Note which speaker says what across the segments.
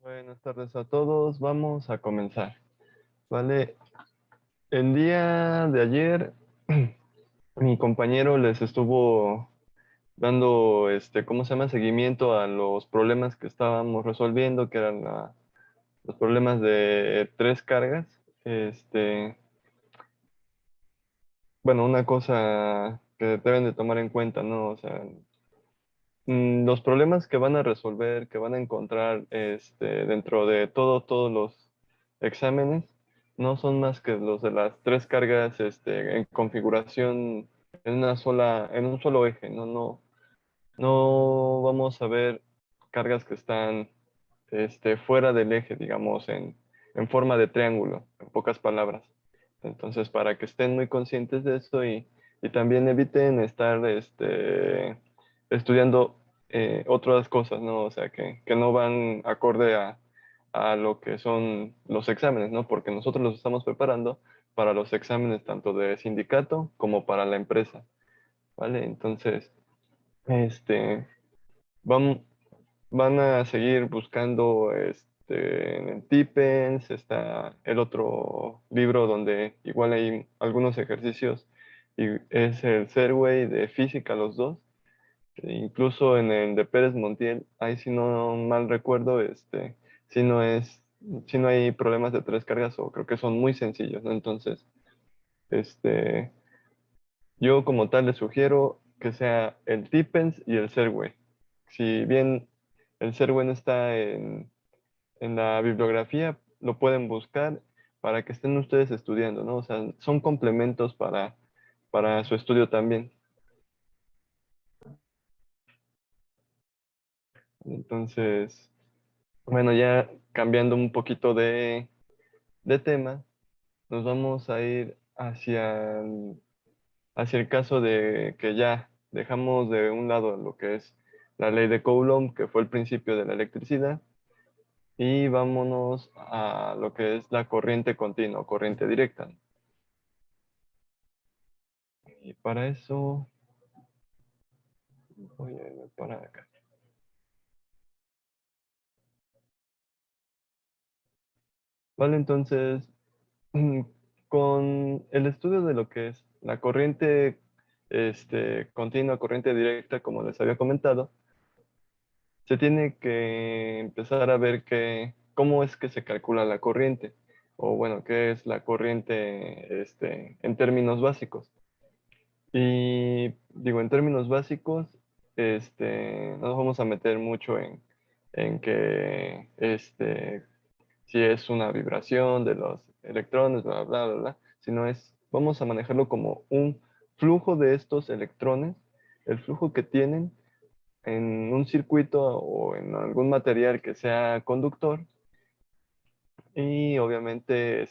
Speaker 1: Buenas tardes a todos, vamos a comenzar, ¿vale? El día de ayer mi compañero les estuvo dando, ¿cómo se llama? Seguimiento a los problemas que estábamos resolviendo, que eran los problemas de tres cargas. Bueno, una cosa que deben de tomar en cuenta, ¿no? O sea, los problemas que van a resolver, que van a encontrar dentro de todos los exámenes, no son más que los de las tres cargas en configuración en un solo eje. No vamos a ver cargas que están fuera del eje, digamos, en forma de triángulo, en pocas palabras. Entonces, para que estén muy conscientes de eso y también eviten estar estudiando otras cosas, ¿no? O sea, que no van acorde a lo que son los exámenes, ¿no? Porque nosotros los estamos preparando para los exámenes tanto de sindicato como para la empresa, ¿vale? Entonces, este, van, van a seguir buscando en el Tipens, está el otro libro donde igual hay algunos ejercicios, y es el Serway de física, los dos. Incluso en el de Pérez Montiel, ahí si no mal recuerdo, si no es, si no hay problemas de tres cargas o creo que son muy sencillos, ¿no? Entonces, este, yo como tal les sugiero que sea el Tipens y el Serway. Si bien el Serway no está en la bibliografía, lo pueden buscar para que estén ustedes estudiando, ¿no? O sea, son complementos para su estudio también. Entonces, bueno, ya cambiando un poquito de tema, nos vamos a ir hacia el caso de que ya dejamos de un lado lo que es la ley de Coulomb, que fue el principio de la electricidad, y vámonos a lo que es la corriente continua, corriente directa. Y para eso voy a ir para acá. Vale, entonces, mm, con el estudio de lo que es la corriente continua, corriente directa, como les había comentado, se tiene que empezar a ver cómo es que se calcula la corriente, o bueno, qué es la corriente en términos básicos. Y digo, en términos básicos, no nos vamos a meter mucho en que si es una vibración de los electrones, bla, bla, bla, bla, sino vamos a manejarlo como un flujo de estos electrones, el flujo que tienen en un circuito o en algún material que sea conductor. Y obviamente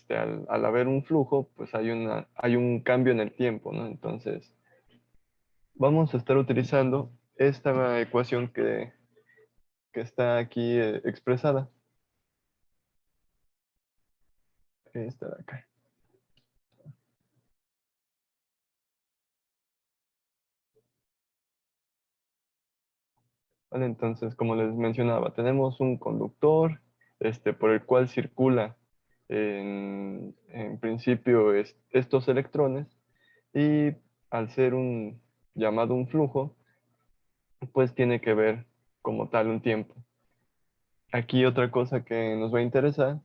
Speaker 1: al haber un flujo, pues hay un cambio en el tiempo, ¿no? Entonces, vamos a estar utilizando esta ecuación que está aquí expresada. Esta de acá. ¿Vale? Entonces, como les mencionaba, tenemos un conductor por el cual circula en principio estos electrones, y al ser un llamado un flujo, pues tiene que ver como tal un tiempo. Aquí otra cosa que nos va a interesar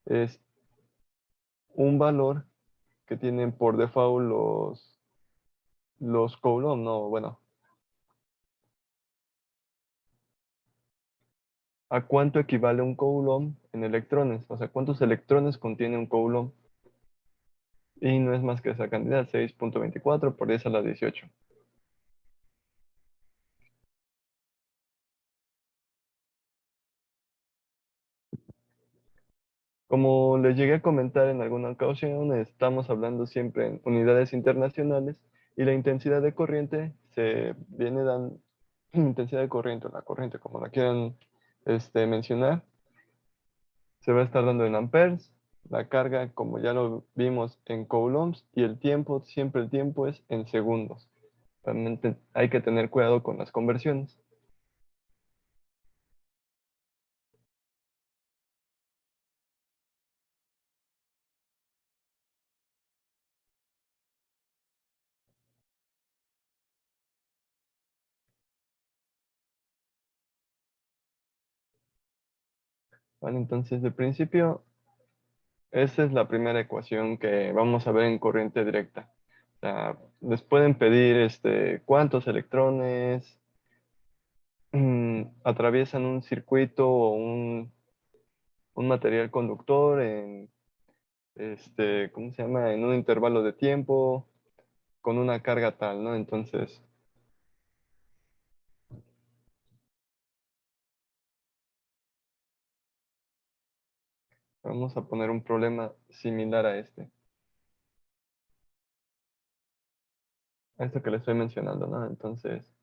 Speaker 1: es un valor que tienen por default los Coulomb, no, bueno, ¿a cuánto equivale un Coulomb en electrones? O sea, ¿cuántos electrones contiene un Coulomb? Y no es más que esa cantidad, 6.24 por 10 a la 18. Como les llegué a comentar en alguna ocasión, estamos hablando siempre en unidades internacionales, y la intensidad de corriente se viene dando, intensidad de corriente, o la corriente como la quieran mencionar, se va a estar dando en amperes, la carga como ya lo vimos en coulombs, y el tiempo, siempre el tiempo es en segundos. Realmente hay que tener cuidado con las conversiones. ¿vale? Entonces, de principio, esa es la primera ecuación que vamos a ver en corriente directa. O sea, les pueden pedir cuántos electrones atraviesan un circuito o un material conductor en, ¿cómo se llama? En un intervalo de tiempo con una carga tal, ¿no? Entonces, vamos a poner un problema similar a esto que le estoy mencionando, ¿no? Entonces,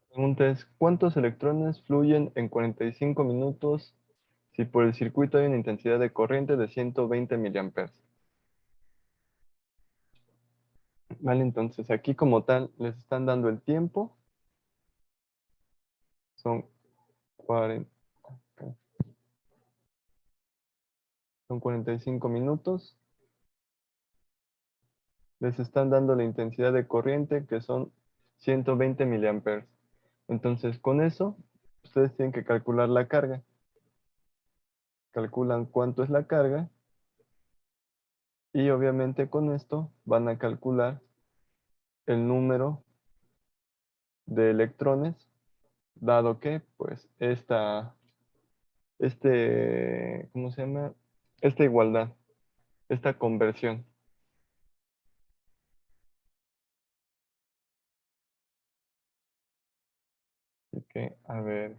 Speaker 1: la pregunta es, ¿cuántos electrones fluyen en 45 minutos si por el circuito hay una intensidad de corriente de 120 miliamperes? Vale, entonces aquí como tal les están dando el tiempo, son 40, son 45 minutos, les están dando la intensidad de corriente que son 120 miliamperes. Entonces con eso, ustedes tienen que calcular la carga. Calculan cuánto es la carga y obviamente con esto van a calcular el número de electrones, dado que pues ¿cómo se llama? Esta igualdad, esta conversión. Así que, a ver,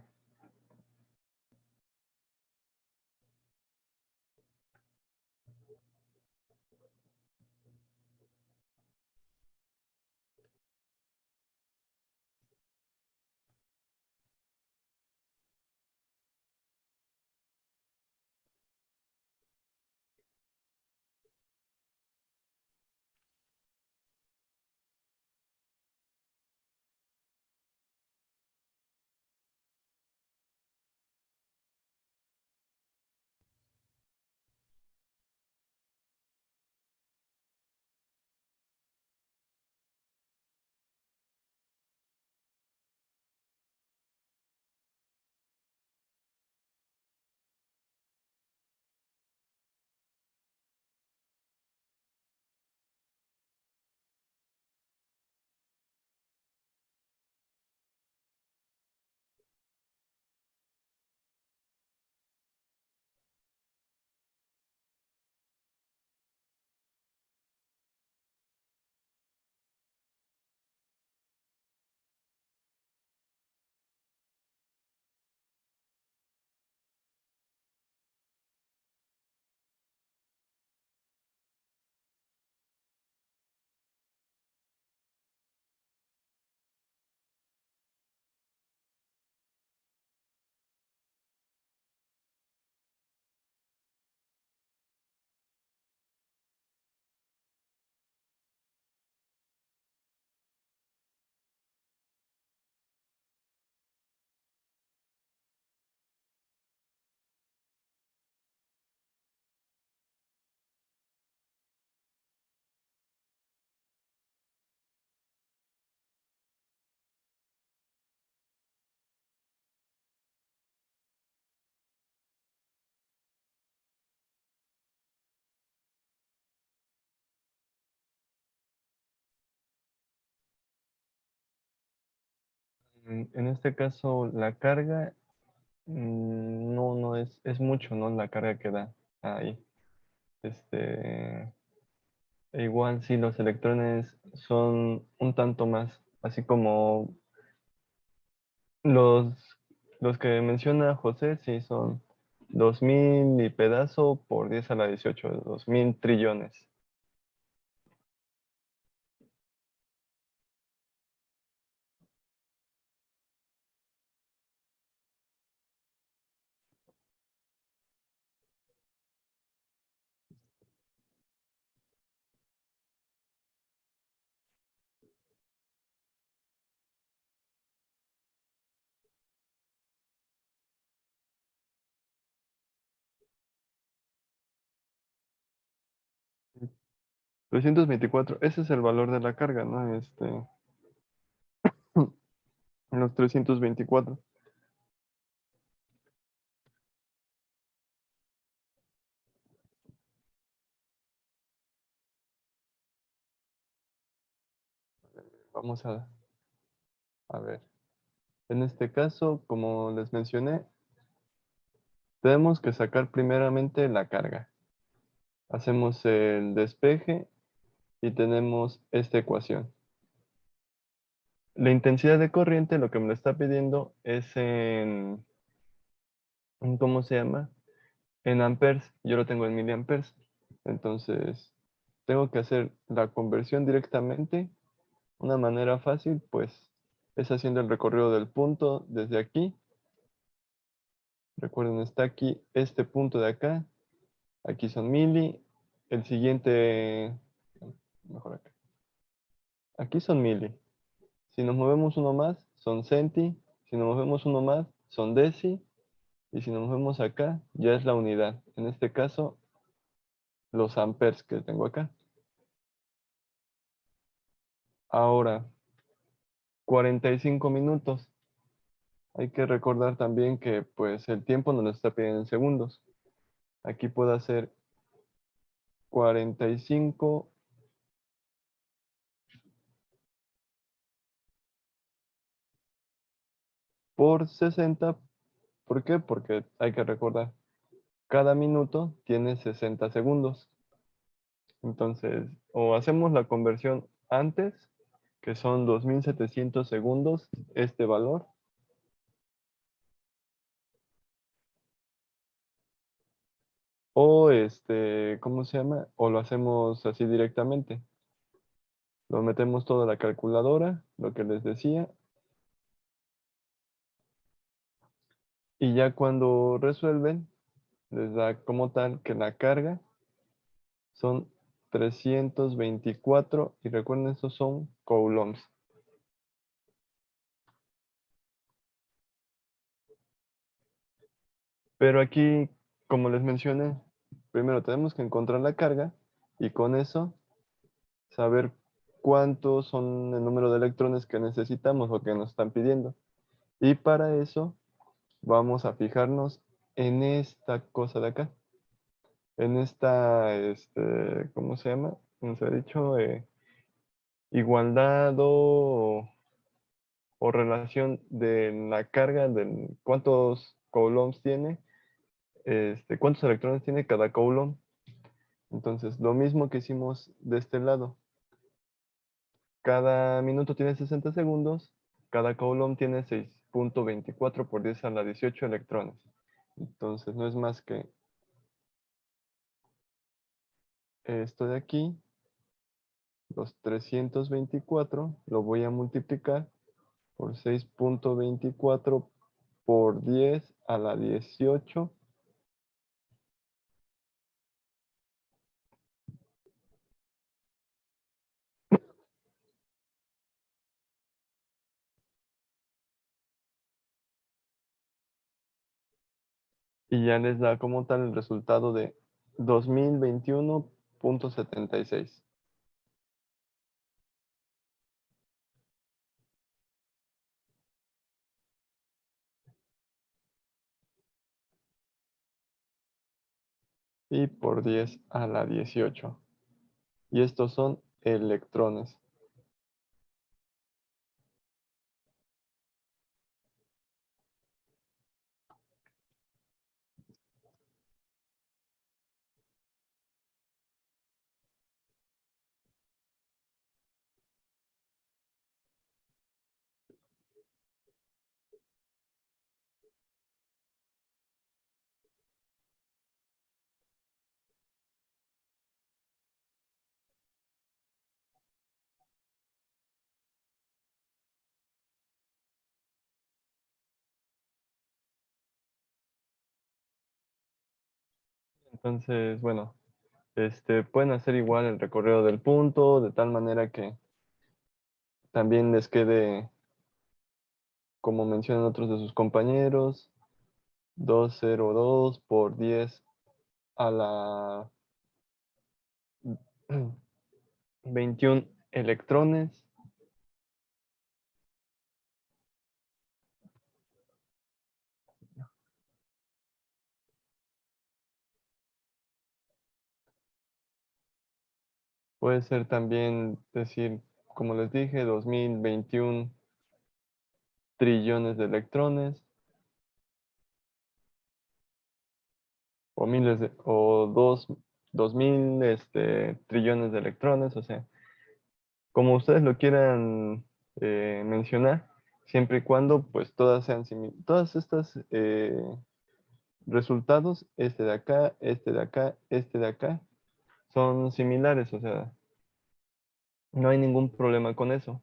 Speaker 1: en este caso la carga no es mucho, ¿no? La carga que da ahí. Este, e igual si los electrones son un tanto más, así como los, los que menciona José, sí son 2000 y pedazo por 10 a la 18, 2000 trillones. 324, ese es el valor de la carga, ¿no? Los 324. Vamos a ver. En este caso, como les mencioné, tenemos que sacar primeramente la carga. Hacemos el despeje y tenemos esta ecuación. La intensidad de corriente, lo que me lo está pidiendo es ¿cómo se llama? En amperes. Yo lo tengo en miliamperes. Entonces, tengo que hacer la conversión directamente. Una manera fácil, pues, es haciendo el recorrido del punto desde aquí. Recuerden, está aquí este punto de acá. Aquí son mili. El siguiente, mejor acá. Aquí son mili. Si nos movemos uno más, son centi. Si nos movemos uno más, son deci. Y si nos movemos acá, ya es la unidad. En este caso, los amperes que tengo acá. Ahora, 45 minutos. Hay que recordar también que pues el tiempo nos lo está pidiendo en segundos. Aquí puedo hacer 45 por 60. ¿Por qué? Porque hay que recordar, cada minuto tiene 60 segundos. Entonces, o hacemos la conversión antes, que son 2700 segundos, este valor, o ¿cómo se llama? O lo hacemos así directamente. Lo metemos todo a la calculadora, lo que les decía, y ya cuando resuelven, les da como tal que la carga son 324, y recuerden, estos son coulombs. Pero aquí, como les mencioné, primero tenemos que encontrar la carga y con eso saber cuántos son el número de electrones que necesitamos o que nos están pidiendo. Y para eso vamos a fijarnos en esta cosa de acá, en esta, ¿cómo se llama? Como se ha dicho, igualdad o relación de la carga, de cuántos coulombs tiene, cuántos electrones tiene cada coulomb. Entonces, lo mismo que hicimos de este lado. Cada minuto tiene 60 segundos, cada coulomb tiene 6.24 por 10 a la 18 electrones. Entonces, no es más que esto de aquí, los 324, lo voy a multiplicar por 6.24 por 10 a la 18. Y ya les da como tal el resultado de 2021.76. Y por 10 a la 18. Y estos son electrones. Entonces, bueno, pueden hacer igual el recorrido del punto, de tal manera que también les quede, como mencionan otros de sus compañeros, 202 por 10 a la 21 electrones. Puede ser también decir, como les dije, 2021 trillones de electrones o dos mil trillones de electrones, o sea, como ustedes lo quieran mencionar, siempre y cuando pues todas sean todas estas resultados, este de acá, este de acá, este de acá, son similares, o sea, no hay ningún problema con eso.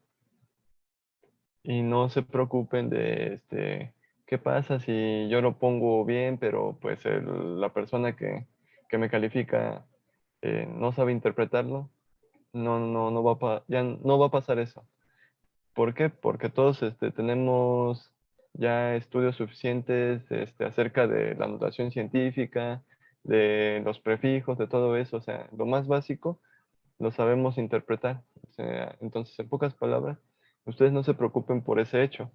Speaker 1: Y no se preocupen de qué pasa si yo lo pongo bien, pero pues la persona que me califica no sabe interpretarlo. No va ya no va a pasar eso. ¿Por qué? Porque todos tenemos ya estudios suficientes acerca de la notación científica, de los prefijos, de todo eso. O sea, lo más básico lo sabemos interpretar. O sea, entonces, en pocas palabras, ustedes no se preocupen por ese hecho.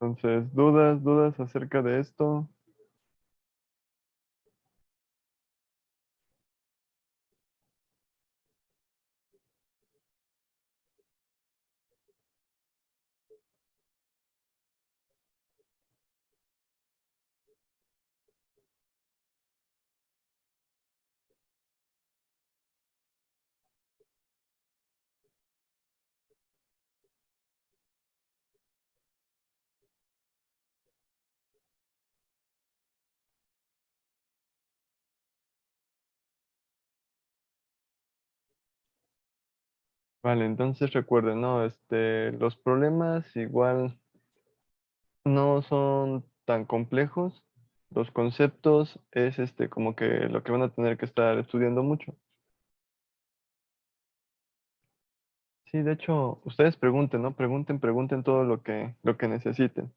Speaker 1: Entonces, dudas acerca de esto. Vale, entonces recuerden, ¿no? Los problemas igual no son tan complejos. Los conceptos es como que lo que van a tener que estar estudiando mucho. Sí, de hecho, ustedes pregunten, ¿no? Pregunten todo lo que necesiten.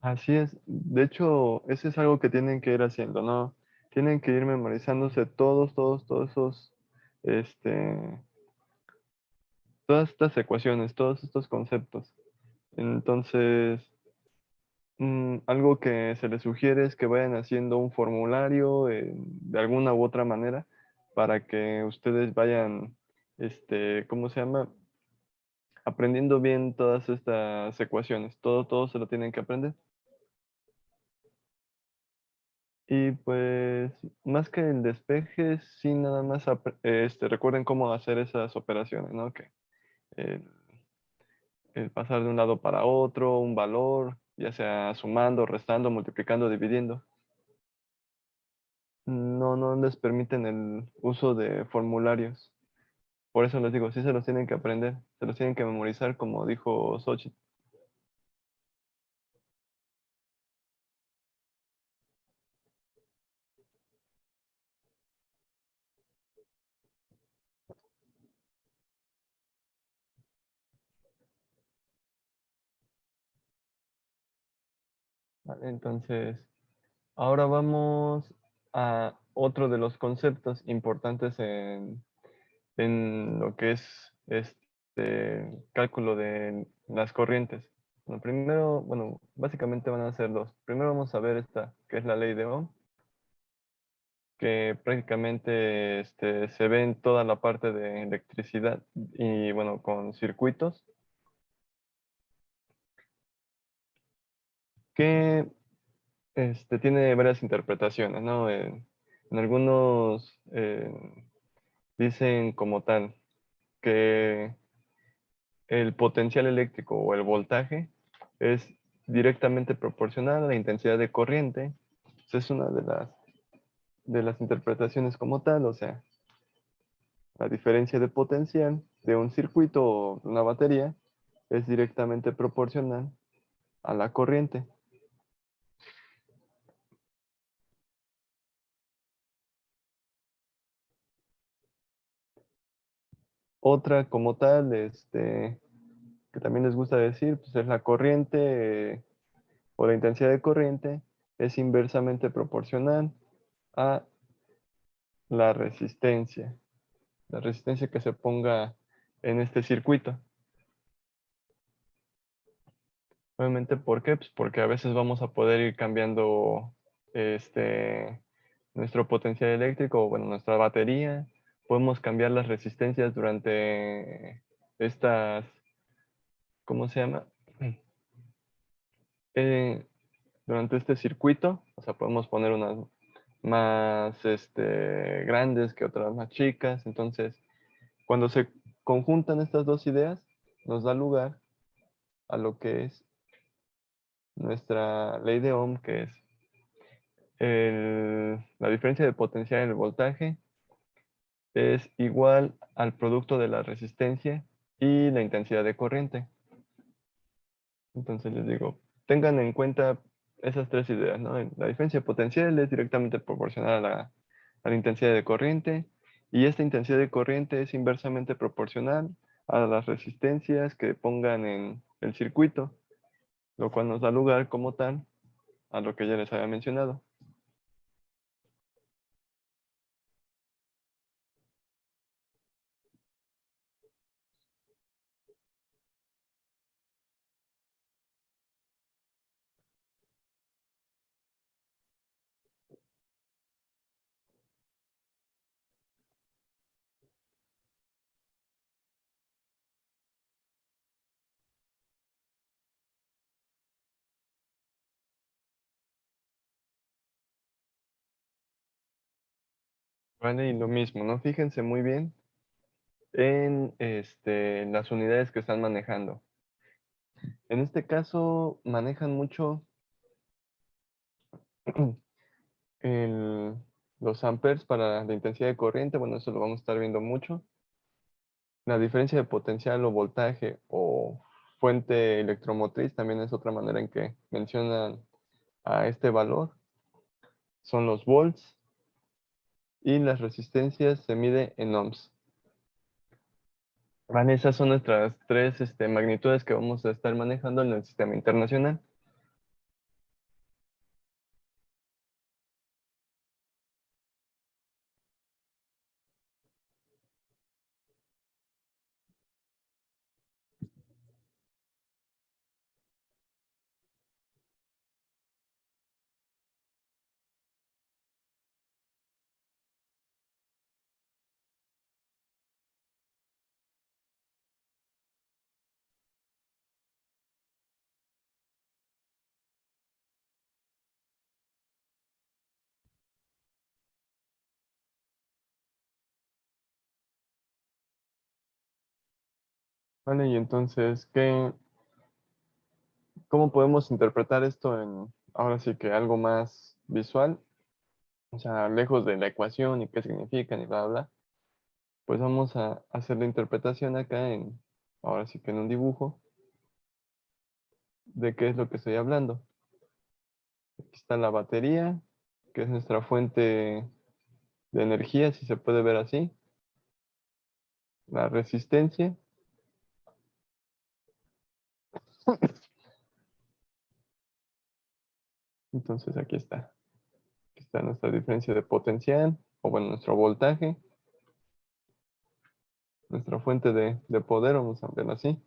Speaker 1: Así es. De hecho, eso es algo que tienen que ir haciendo, ¿no? Tienen que ir memorizándose todos esos, este, todas estas ecuaciones, todos estos conceptos. Entonces, algo que se les sugiere es que vayan haciendo un formulario de alguna u otra manera para que ustedes vayan, ¿cómo se llama? Aprendiendo bien todas estas ecuaciones. Todo se lo tienen que aprender. Y pues, más que el despeje, sí nada más recuerden cómo hacer esas operaciones, ¿no? Que el, el pasar de un lado para otro, un valor, ya sea sumando, restando, multiplicando, dividiendo. No les permiten el uso de formularios. Por eso les digo, sí se los tienen que aprender, se los tienen que memorizar, como dijo Xochitl. ¿Vale? Entonces, Ahora vamos a otro de los conceptos importantes en lo que es este cálculo de las corrientes. Bueno, primero, bueno, básicamente van a ser dos. Primero vamos a ver esta, que es la ley de Ohm, que prácticamente se ve en toda la parte de electricidad y bueno, con circuitos, que tiene varias interpretaciones, ¿no? En algunos dicen como tal que el potencial eléctrico o el voltaje es directamente proporcional a la intensidad de corriente. Esa es una de las interpretaciones como tal, o sea, la diferencia de potencial de un circuito o una batería es directamente proporcional a la corriente. Otra como tal, que también les gusta decir, pues es la corriente o la intensidad de corriente es inversamente proporcional a la resistencia que se ponga en este circuito. Obviamente, ¿por qué? Pues porque a veces vamos a poder ir cambiando este, nuestro potencial eléctrico, o bueno, nuestra batería. Podemos cambiar las resistencias durante estas, ¿cómo se llama? Eh, durante este circuito. O sea, podemos poner unas más grandes que otras más chicas. Entonces, cuando se conjuntan estas dos ideas, nos da lugar a lo que es nuestra ley de Ohm, que es la diferencia de potencial en el voltaje es igual al producto de la resistencia y la intensidad de corriente. Entonces les digo, tengan en cuenta esas tres ideas, ¿no? La diferencia de potencial es directamente proporcional a la intensidad de corriente y esta intensidad de corriente es inversamente proporcional a las resistencias que pongan en el circuito, lo cual nos da lugar como tal a lo que ya les había mencionado. ¿Vale? Y lo mismo, ¿no? Fíjense muy bien en las unidades que están manejando. En este caso manejan mucho el- los amperes para la intensidad de corriente. Bueno, eso lo vamos a estar viendo mucho. La diferencia de potencial o voltaje o fuente electromotriz también es otra manera en que mencionan a este valor. Son los volts y las resistencias se mide en ohms. Vale, esas son nuestras tres magnitudes que vamos a estar manejando en el sistema internacional. Vale, y entonces, ¿cómo podemos interpretar esto en, ahora sí que algo más visual? O sea, lejos de la ecuación y qué significan y bla, bla. Pues vamos a hacer la interpretación acá ahora sí que en un dibujo, de qué es lo que estoy hablando. Aquí está la batería, que es nuestra fuente de energía, si se puede ver así. La resistencia, entonces aquí está. está nuestra diferencia de potencial, o bueno, nuestro voltaje, nuestra fuente de poder, vamos a verlo así.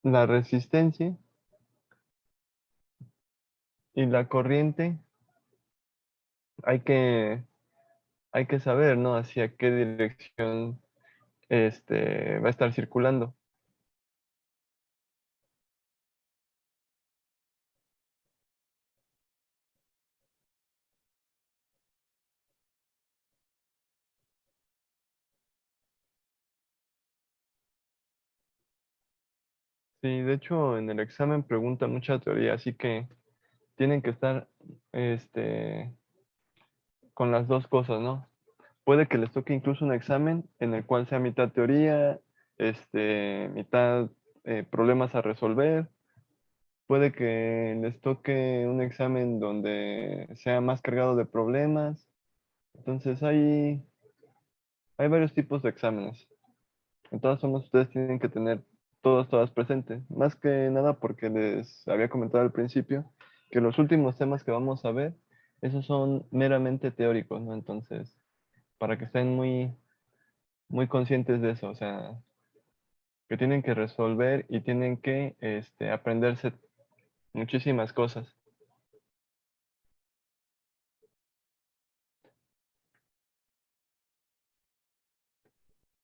Speaker 1: La resistencia y la corriente, hay que, hay que saber, ¿no? Hacia qué dirección va a estar circulando. Sí, de hecho, en el examen pregunta mucha teoría, así que tienen que estar este, con las dos cosas, ¿no? Puede que les toque incluso un examen en el cual sea mitad teoría, mitad problemas a resolver. Puede que les toque un examen donde sea más cargado de problemas. Entonces hay varios tipos de exámenes. De todas formas, ustedes tienen que tener todas presentes. Más que nada porque les había comentado al principio que los últimos temas que vamos a ver, esos son meramente teóricos, ¿no? Entonces, para que estén muy conscientes de eso, o sea, que tienen que resolver y tienen que aprenderse muchísimas cosas.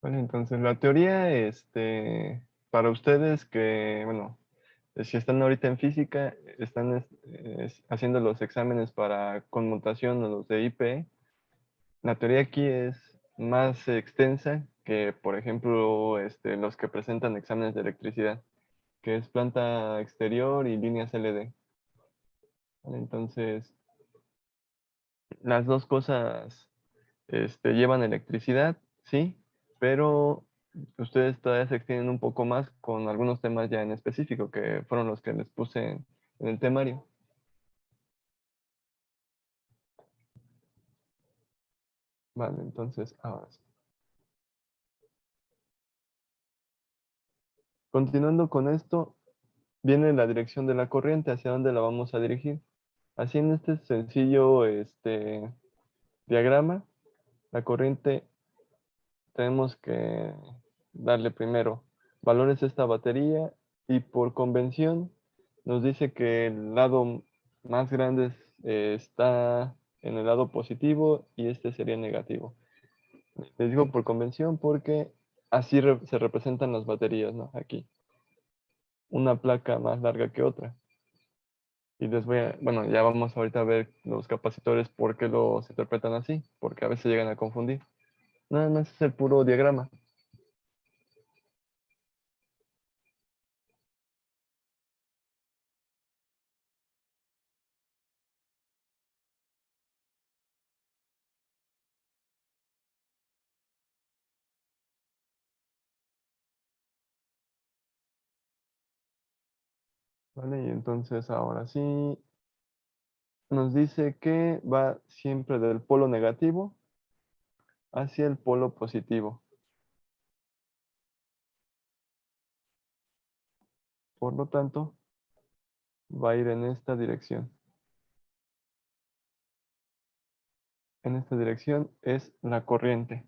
Speaker 1: Bueno, entonces la teoría, para ustedes que, bueno, si están ahorita en física, están haciendo los exámenes para conmutación o los de IP. La teoría aquí es más extensa que, por ejemplo, los que presentan exámenes de electricidad, que es planta exterior y líneas LD. ¿Vale? Entonces, las dos cosas llevan electricidad, sí, pero ustedes todavía se extienden un poco más con algunos temas ya en específico, que fueron los que les puse en el temario. Vale, entonces, ahora sí. Continuando con esto, viene la dirección de la corriente, hacia dónde la vamos a dirigir. Así en este sencillo diagrama, la corriente tenemos que darle primero valores a esta batería y por convención nos dice que el lado más grande está en el lado positivo y este sería negativo. Les digo por convención porque así se representan las baterías, ¿no? Aquí, una placa más larga que otra. Y les voy a, bueno, ya vamos ahorita a ver los capacitores por qué los interpretan así, porque a veces llegan a confundir. Nada más es el puro diagrama. ¿Vale? Y entonces ahora sí nos dice que va siempre del polo negativo hacia el polo positivo. Por lo tanto, va a ir en esta dirección. En esta dirección es la corriente.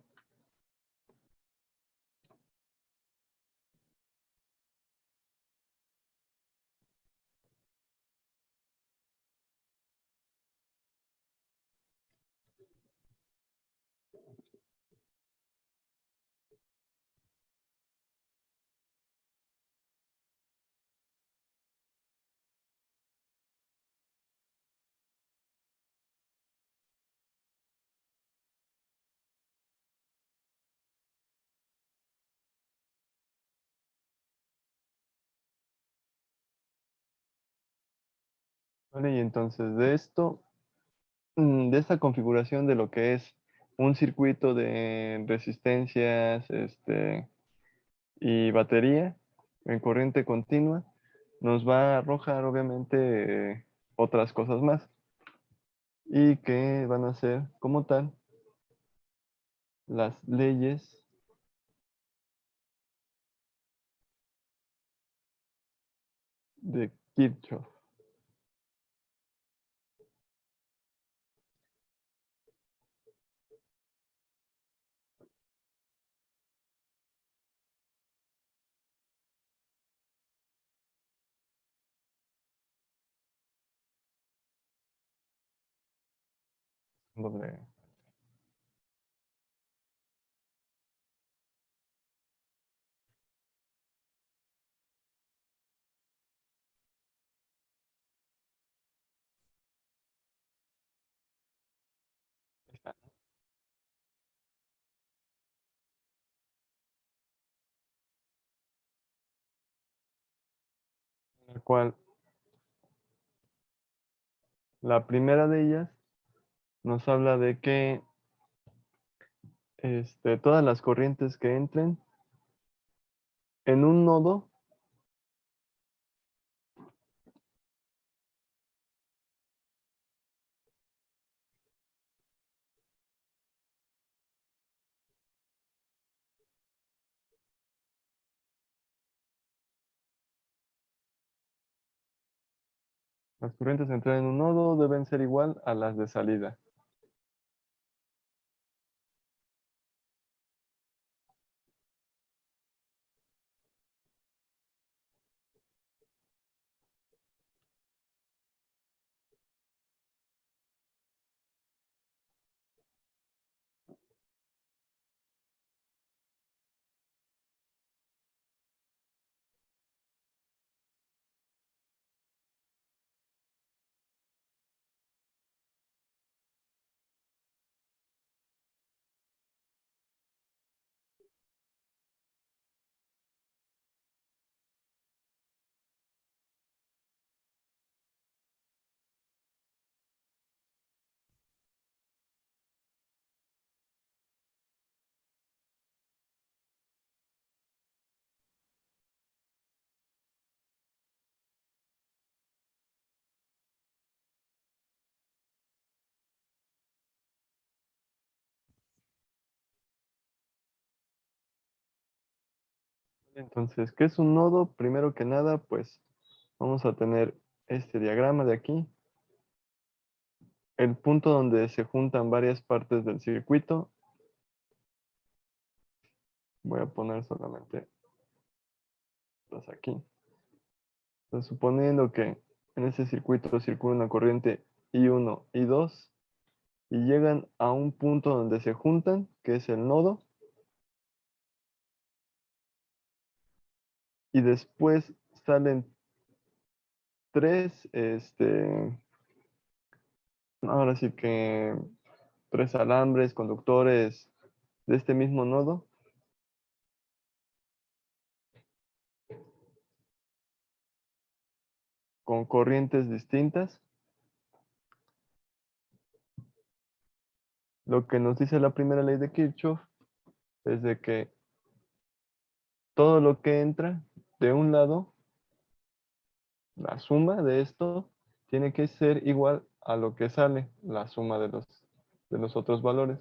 Speaker 1: ¿Vale? Y entonces de esto, de esta configuración de lo que es un circuito de resistencias, y batería en corriente continua, nos va a arrojar obviamente otras cosas más y que van a ser como tal las leyes de Kirchhoff. Doble. El cual la primera de ellas nos habla de que todas las corrientes que entren en un nodo, las corrientes que entran en un nodo deben ser igual a las de salida. Entonces, ¿qué es un nodo? Primero que nada, pues vamos a tener este diagrama de aquí, el punto donde se juntan varias partes del circuito. Voy a poner solamente las aquí. Entonces, suponiendo que en ese circuito circula una corriente I1 y 2 y llegan a un punto donde se juntan, que es el nodo, y después salen tres, ahora sí que tres alambres conductores de este mismo nodo, con corrientes distintas. Lo que nos dice la primera ley de Kirchhoff es de que todo lo que entra de un lado, la suma de esto, tiene que ser igual a lo que sale, la suma de los otros valores.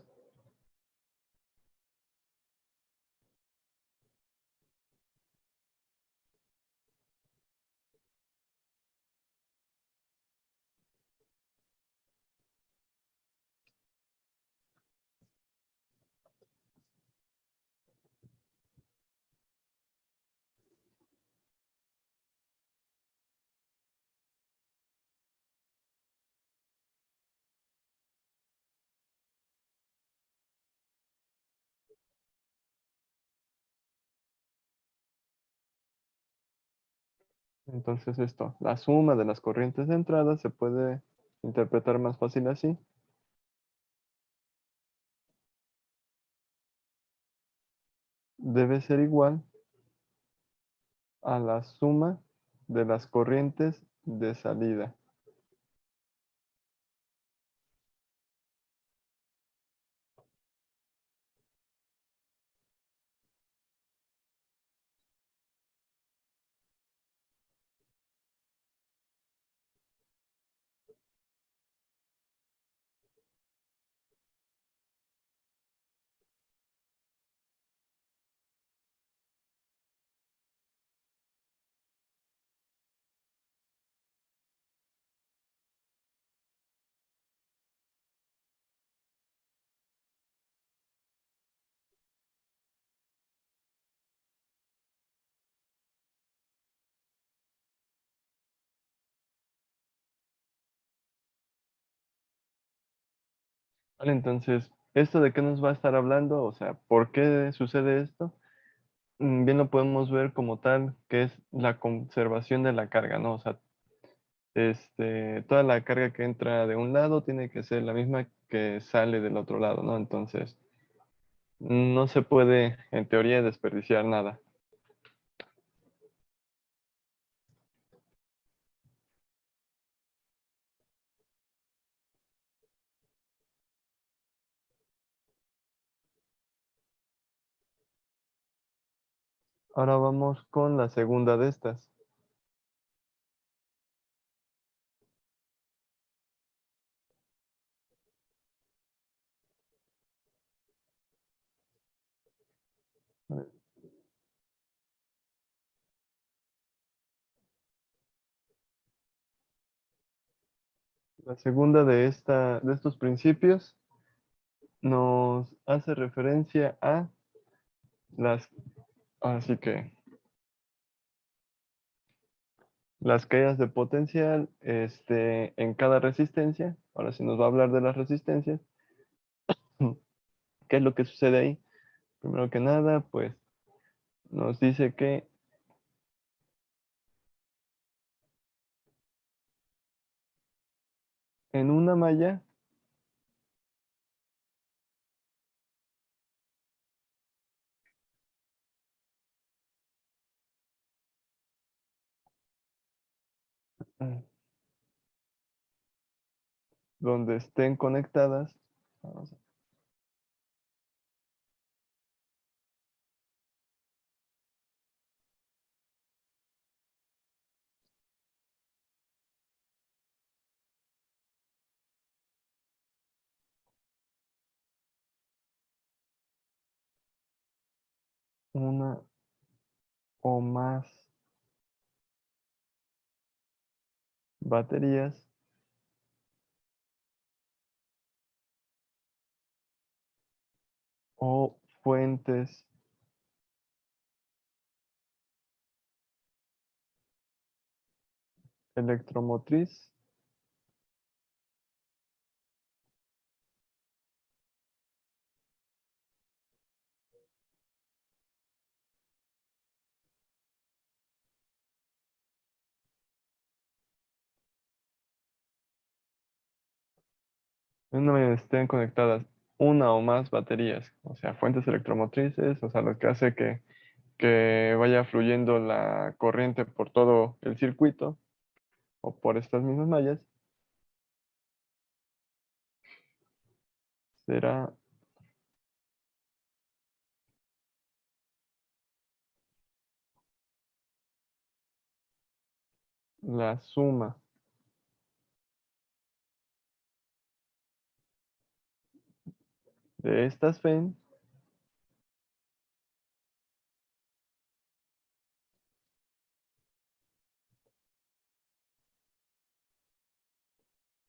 Speaker 1: Entonces esto, la suma de las corrientes de entrada se puede interpretar más fácil así. Debe ser igual a la suma de las corrientes de salida. Vale, entonces, ¿esto de qué nos va a estar hablando? O sea, ¿por qué sucede esto? Bien lo podemos ver como tal, que es la conservación de la carga, ¿no? O sea, toda la carga que entra de un lado tiene que ser la misma que sale del otro lado, ¿no? Entonces, no se puede, en teoría, desperdiciar nada. Ahora vamos con la segunda de estas. La segunda de estos principios nos hace referencia a las, así que las caídas de potencial, en cada resistencia. Ahora sí nos va a hablar de las resistencias. ¿Qué es lo que sucede ahí? Primero que nada, pues nos dice que en una malla, mm, donde estén conectadas, vamos a- una o más baterías o fuentes electromotriz, en donde estén conectadas una o más baterías, o sea, fuentes electromotrices, o sea, lo que hace que vaya fluyendo la corriente por todo el circuito o por estas mismas mallas, será la suma de estas FEN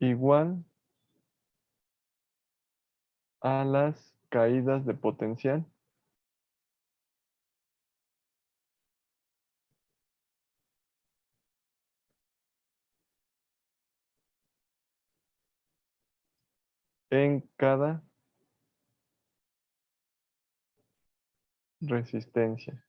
Speaker 1: igual a las caídas de potencial en cada resistencia.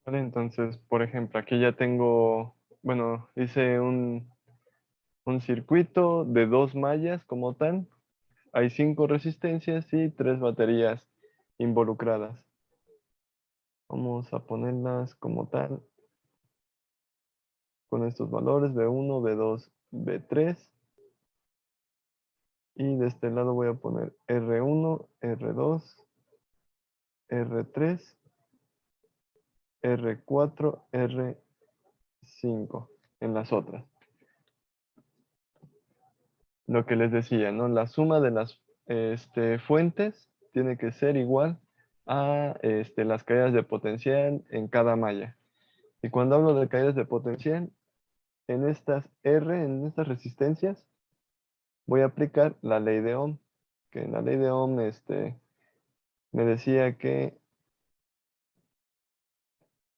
Speaker 1: Vale, entonces, por ejemplo, aquí ya tengo, bueno, hice un circuito de 2 mallas como tal. Hay 5 resistencias y 3 baterías involucradas. Vamos a ponerlas como tal con estos valores B1, B2, B3. Y de este lado voy a poner R1, R2, R3, R4, R5 en las otras. Lo que les decía, ¿no? La suma de las fuentes tiene que ser igual a las caídas de potencial en cada malla. Y cuando hablo de caídas de potencial, en estas R, en estas resistencias, voy a aplicar la ley de Ohm. Que en la ley de Ohm me decía que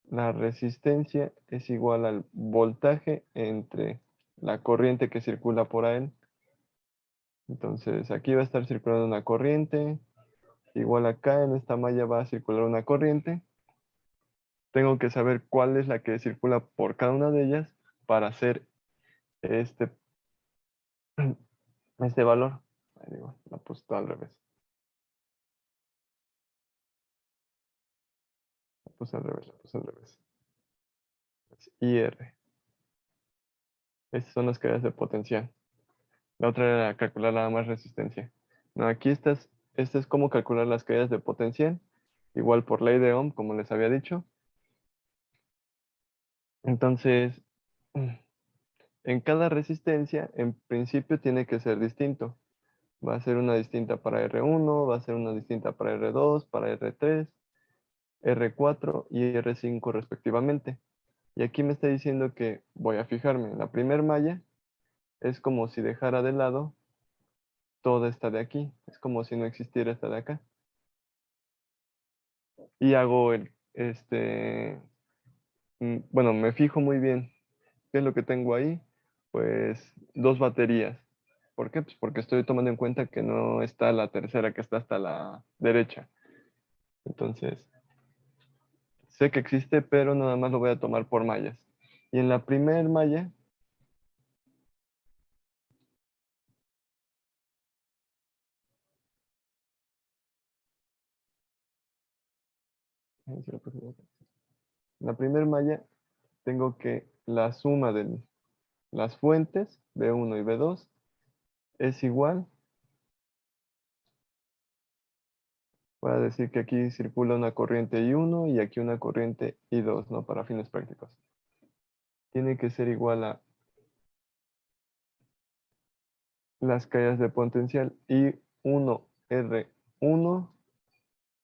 Speaker 1: la resistencia es igual al voltaje entre la corriente que circula por él. Entonces aquí va a estar circulando una corriente. Igual acá en esta malla va a circular una corriente. Tengo que saber cuál es la que circula por cada una de ellas para hacer este, este valor. Ahí digo, la puse todo al revés. La puse al revés, la puse al revés. Es IR. Estas son las caídas de potencial. La otra era calcular nada más resistencia. No, aquí esta es cómo calcular las caídas de potencial. Igual por ley de Ohm, como les había dicho. Entonces, en cada resistencia, en principio tiene que ser distinto. Va a ser una distinta para R1, va a ser una distinta para R2, para R3, R4 y R5 respectivamente. Y aquí me está diciendo que voy a fijarme en la primer malla. Es como si dejara de lado toda esta de aquí. Es como si no existiera esta de acá. Y hago bueno, me fijo muy bien qué es lo que tengo ahí. Pues 2 baterías. ¿Por qué? Pues porque estoy tomando en cuenta que no está la tercera que está hasta la derecha. Entonces, sé que existe, pero nada más lo voy a tomar por mallas. Y en la primer malla, en la primer malla tengo que la suma de las fuentes, B1 y B2, es igual. Voy a decir que aquí circula una corriente I1 y aquí una corriente I2, ¿no? Para fines prácticos. Tiene que ser igual a las caídas de potencial I1 R1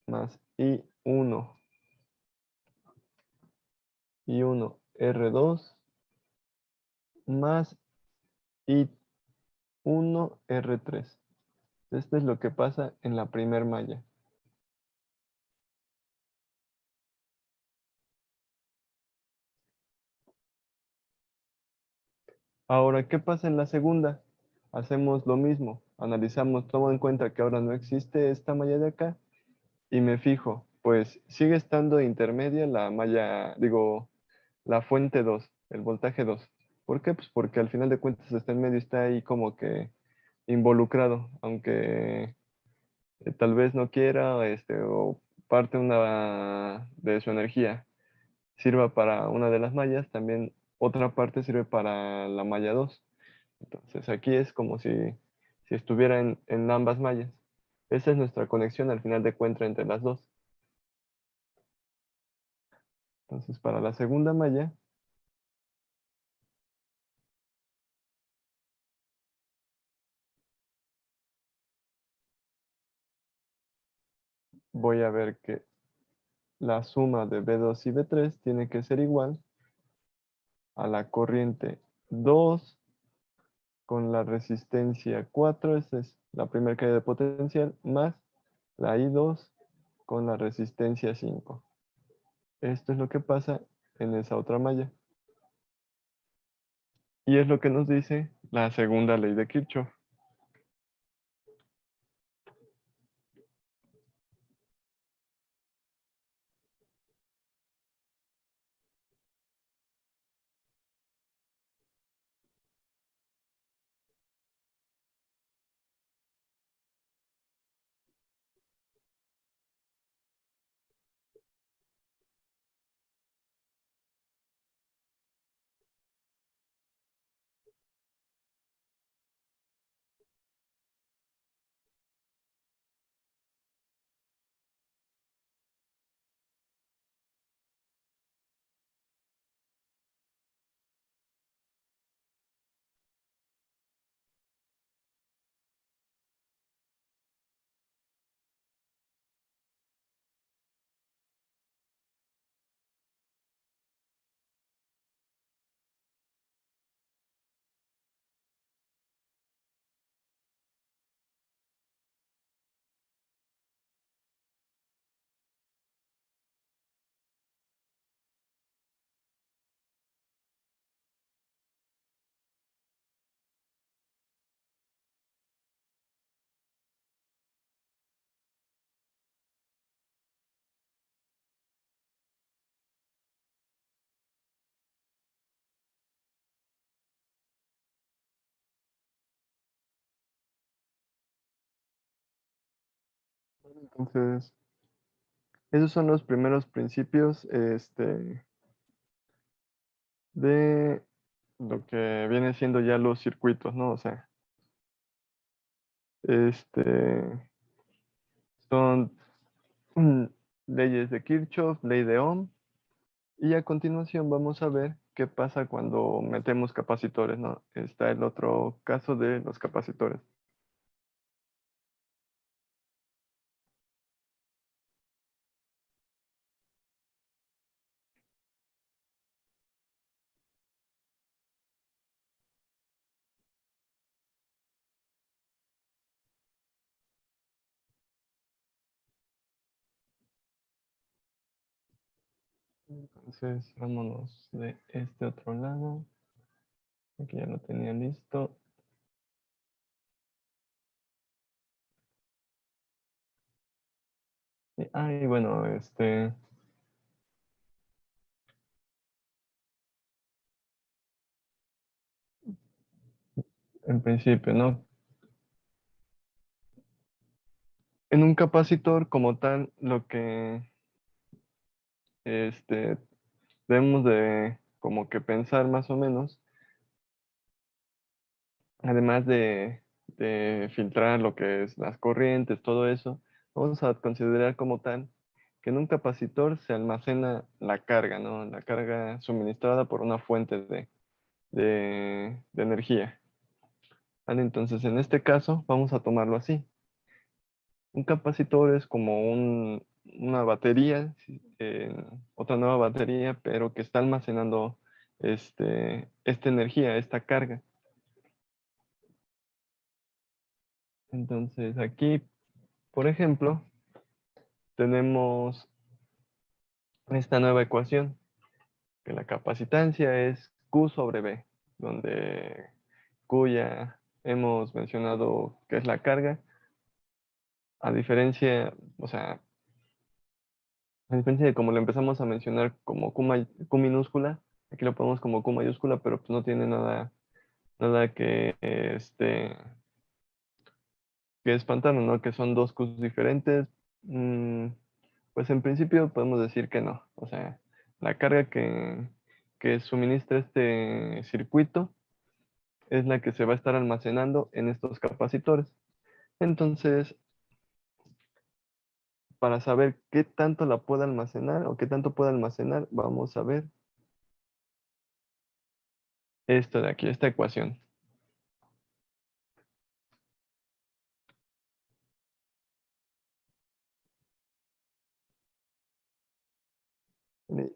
Speaker 1: más I1 R2 más I1 R3. Esto es lo que pasa en la primer malla. Ahora, ¿qué pasa en la segunda? Hacemos lo mismo. Analizamos, tomo en cuenta que ahora no existe esta malla de acá y me fijo, pues sigue estando intermedia la malla, digo, la fuente 2, el voltaje 2. ¿Por qué? Pues porque al final de cuentas está en medio, está ahí como que involucrado, aunque tal vez no quiera o parte una de su energía sirva para una de las mallas, también otra parte sirve para la malla 2. Entonces aquí es como si estuviera en ambas mallas. Esa es nuestra conexión al final de cuentas entre las dos. Entonces para la segunda malla voy a ver que la suma de B2 y B3 tiene que ser igual a la corriente 2 con la resistencia 4, esa es la primera caída de potencial, más la I2 con la resistencia 5. Esto es lo que pasa en esa otra malla. Y es lo que nos dice la segunda ley de Kirchhoff. Entonces, esos son los primeros principios de lo que viene siendo ya los circuitos, ¿no? O sea, este, son mm, leyes de Kirchhoff, ley de Ohm, y a continuación vamos a ver qué pasa cuando metemos capacitores, ¿no? Está el otro caso de los capacitores. Entonces, vámonos de este otro lado. Aquí ya lo tenía listo. Y bueno, en principio, ¿no? En un capacitor como tal, lo que este, debemos de como que pensar más o menos, además de filtrar lo que es las corrientes, todo eso, vamos a considerar como tal que en un capacitor se almacena la carga, ¿no? La carga suministrada por una fuente de energía. ¿Vale? Entonces, en este caso, vamos a tomarlo así. Un capacitor es como una batería, sí, otra nueva batería, pero que está almacenando esta energía, esta carga. Entonces, aquí, por ejemplo, tenemos esta nueva ecuación, que la capacitancia es Q sobre B, donde Q ya hemos mencionado que es la carga, a diferencia, o sea, a diferencia de como lo empezamos a mencionar como Q minúscula, aquí lo ponemos como Q mayúscula, pero pues no tiene nada que espantarnos, ¿no? Que son dos Qs diferentes. Mm, pues en principio podemos decir que no. O sea, la carga que suministra este circuito es la que se va a estar almacenando en estos capacitores. Entonces, para saber qué tanto la puede almacenar o qué tanto puede almacenar, vamos a ver esto de aquí, esta ecuación. ¿Vale?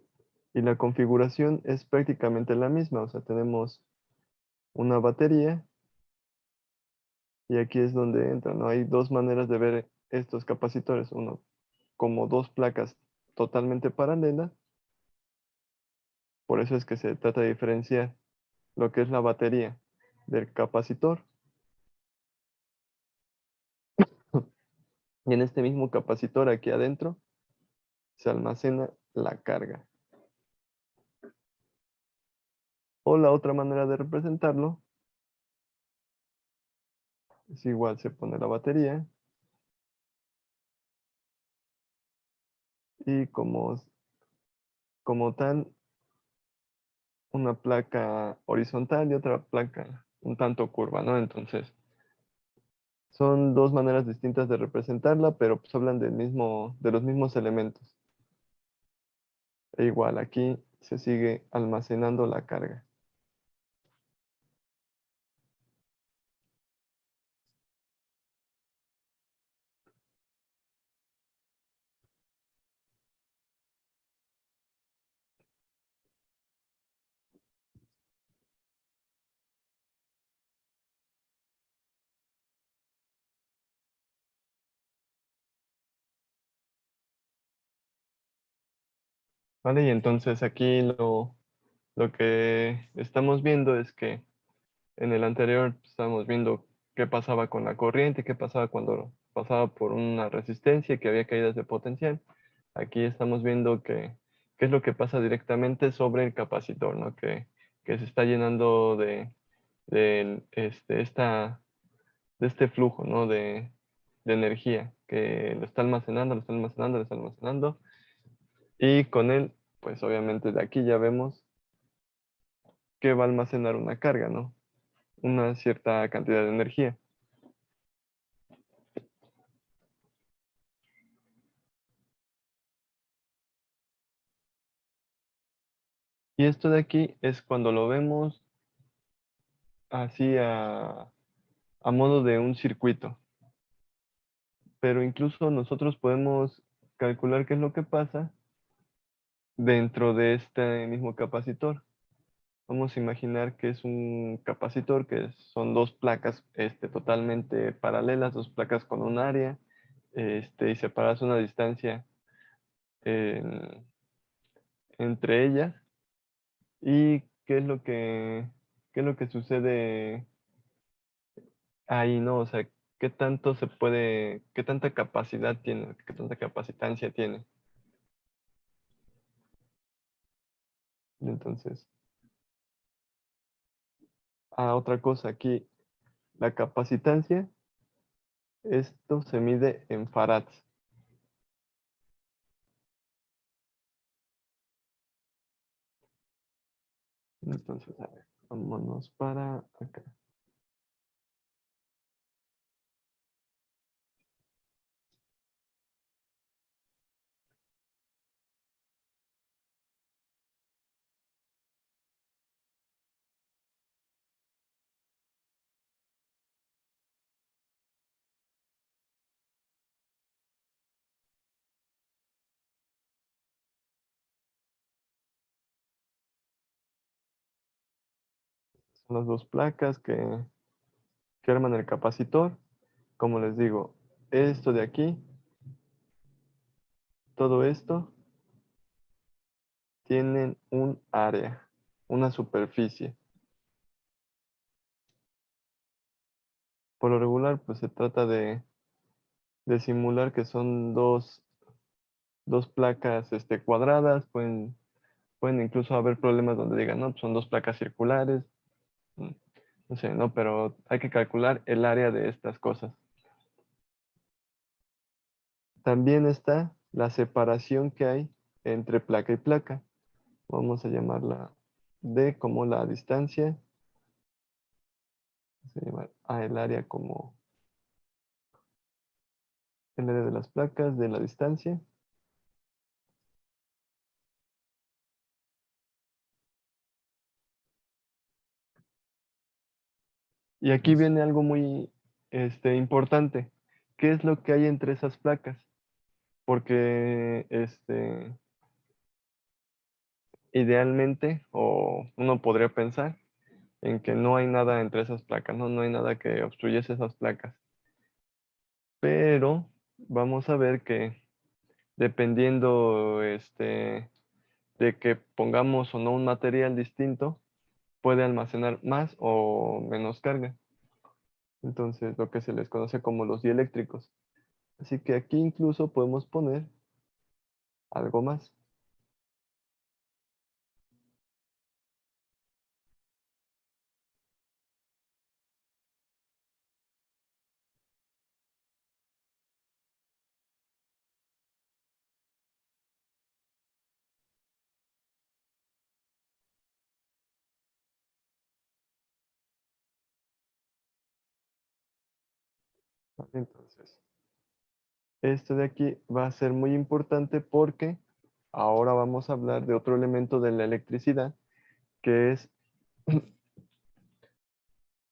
Speaker 1: Y la configuración es prácticamente la misma. O sea, tenemos una batería y aquí es donde entra, ¿no? Hay dos maneras de ver estos capacitores. Uno, como dos placas totalmente paralelas. Por eso es que se trata de diferenciar lo que es la batería del capacitor. Y en este mismo capacitor aquí adentro se almacena la carga. O la otra manera de representarlo es igual, se pone la batería y como tal una placa horizontal y otra placa un tanto curva, ¿no? Entonces, son dos maneras distintas de representarla, pero pues hablan de los mismos elementos. E igual, aquí se sigue almacenando la carga. ¿Vale? Y entonces aquí lo que estamos viendo es que en el anterior estábamos viendo qué pasaba con la corriente, qué pasaba cuando pasaba por una resistencia, que había caídas de potencial. Aquí estamos viendo qué es lo que pasa directamente sobre el capacitor, ¿no? Que se está llenando de este flujo, ¿no? De energía que lo está almacenando, lo está almacenando, lo está almacenando. Y con él, pues obviamente de aquí ya vemos que va a almacenar una carga, ¿no? Una cierta cantidad de energía. Y esto de aquí es cuando lo vemos así a modo de un circuito. Pero incluso nosotros podemos calcular qué es lo que pasa dentro de este mismo capacitor. Vamos a imaginar que es un capacitor que son dos placas totalmente paralelas, dos placas con un área y separadas una distancia en- entre ellas. ¿Y qué es lo que sucede ahí, no? O sea, ¿qué tanto se puede, qué tanta capacidad tiene, qué tanta capacitancia tiene? Entonces, otra cosa aquí, la capacitancia, esto se mide en farads. Entonces, a ver, vámonos para acá. Son las dos placas que arman el capacitor. Como les digo, esto de aquí, todo esto, tienen un área, una superficie. Por lo regular, pues se trata de simular que son dos placas cuadradas. Pueden incluso haber problemas donde digan, no, pues son dos placas circulares. mm, No sé, no, pero hay que calcular el área de estas cosas. También está la separación que hay entre placa y placa. Vamos a llamarla D como la distancia. Se llama A el área como el área de las placas, de la distancia. Y aquí viene algo muy importante. ¿Qué es lo que hay entre esas placas? Porque idealmente, o uno podría pensar en que no hay nada entre esas placas, ¿no? No hay nada que obstruyese esas placas. Pero vamos a ver que dependiendo de que pongamos o no un material distinto, puede almacenar más o menos carga. Entonces, lo que se les conoce como los dieléctricos. Así que aquí incluso podemos poner algo más. ¿Vale? Entonces, esto de aquí va a ser muy importante porque ahora vamos a hablar de otro elemento de la electricidad, que es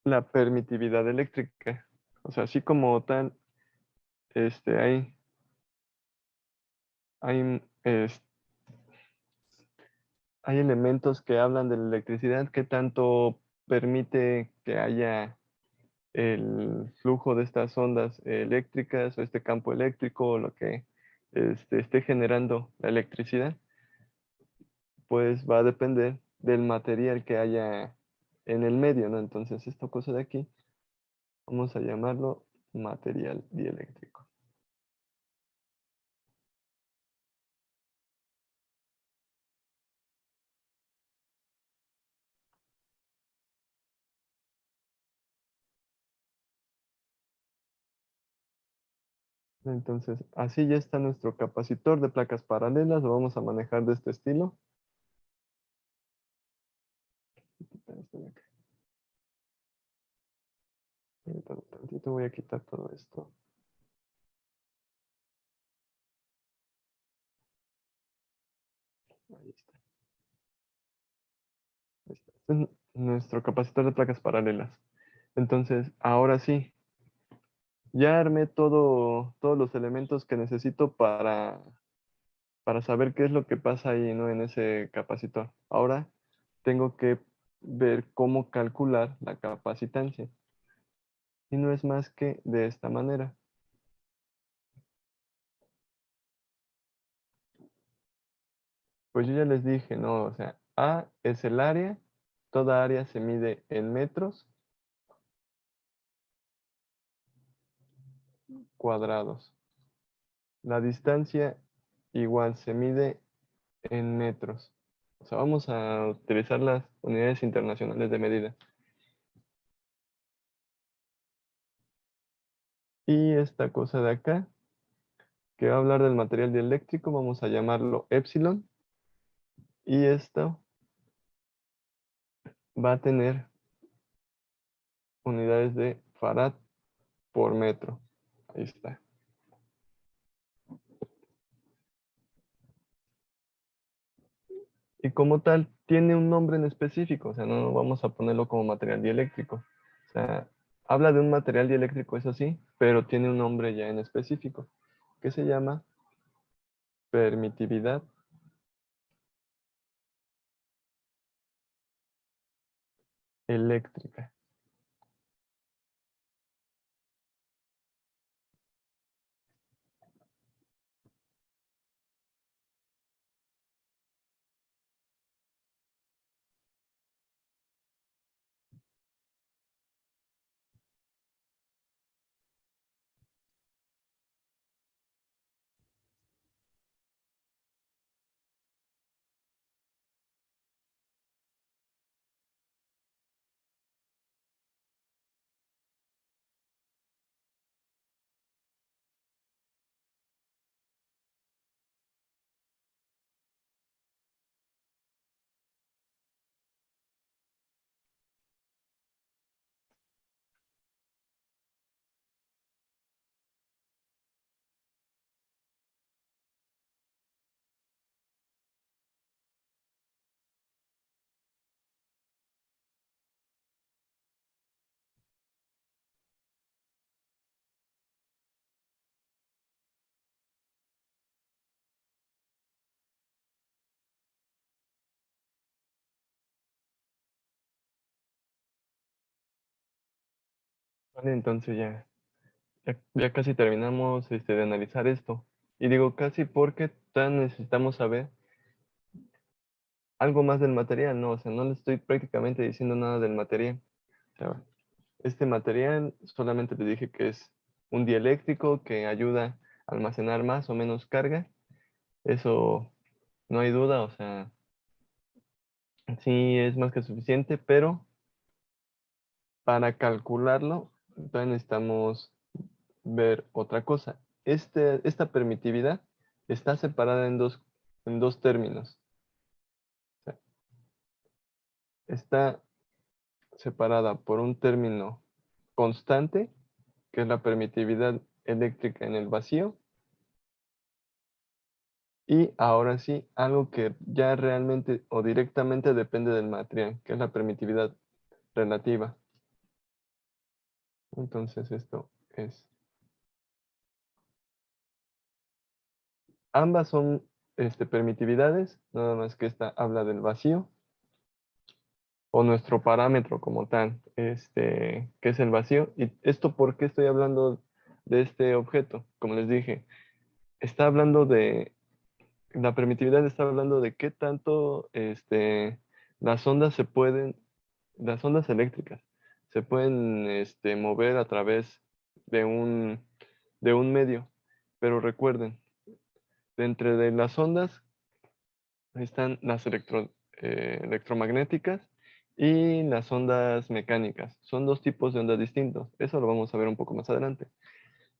Speaker 1: la permitividad eléctrica. O sea, así como tal, este, hay, hay, es- hay elementos que hablan de la electricidad, que tanto permite que haya el flujo de estas ondas eléctricas o este campo eléctrico o lo que esté generando la electricidad, pues va a depender del material que haya en el medio, ¿no? Entonces, esta cosa de aquí, vamos a llamarlo material dieléctrico. Entonces, así ya está nuestro capacitor de placas paralelas. Lo vamos a manejar de este estilo. Este de acá. Permítame tantito, voy a quitar todo esto. Ahí está. Ahí está. Este es nuestro capacitor de placas paralelas. Entonces, ahora sí, ya armé todos los elementos que necesito para saber qué es lo que pasa ahí, ¿no? En ese capacitor. Ahora tengo que ver cómo calcular la capacitancia. Y no es más que de esta manera. Pues yo ya les dije, ¿no? O sea, A es el área, toda área se mide en metros cuadrados. La distancia igual se mide en metros. O sea, vamos a utilizar las unidades internacionales de medida. Y esta cosa de acá, que va a hablar del material dieléctrico, vamos a llamarlo epsilon. Y esto va a tener unidades de farad por metro. Ahí está. Y como tal, tiene un nombre en específico, o sea, no vamos a ponerlo como material dieléctrico. O sea, habla de un material dieléctrico, eso sí, pero tiene un nombre ya en específico, que se llama permitividad eléctrica. Vale, entonces ya casi terminamos de analizar esto. Y digo casi porque tan necesitamos saber algo más del material, ¿no? O sea, no le estoy prácticamente diciendo nada del material. O sea, este material solamente le dije que es un dieléctrico que ayuda a almacenar más o menos carga. Eso no hay duda, o sea, sí es más que suficiente, pero para calcularlo, todavía necesitamos ver otra cosa. Esta permitividad está separada en dos términos. O sea, está separada por un término constante, que es la permitividad eléctrica en el vacío, y ahora sí, algo que ya realmente o directamente depende del material, que es la permitividad relativa. Entonces esto es. Ambas son permitividades, nada más que esta habla del vacío, o nuestro parámetro como tal, que es el vacío. ¿Y esto por qué estoy hablando de este objeto? Como les dije, está hablando de, la permitividad está hablando de qué tanto las ondas se pueden, las ondas eléctricas se pueden mover a través de de un medio. Pero recuerden, de entre de las ondas están las electromagnéticas y las ondas mecánicas. Son dos tipos de ondas distintos. Eso lo vamos a ver un poco más adelante.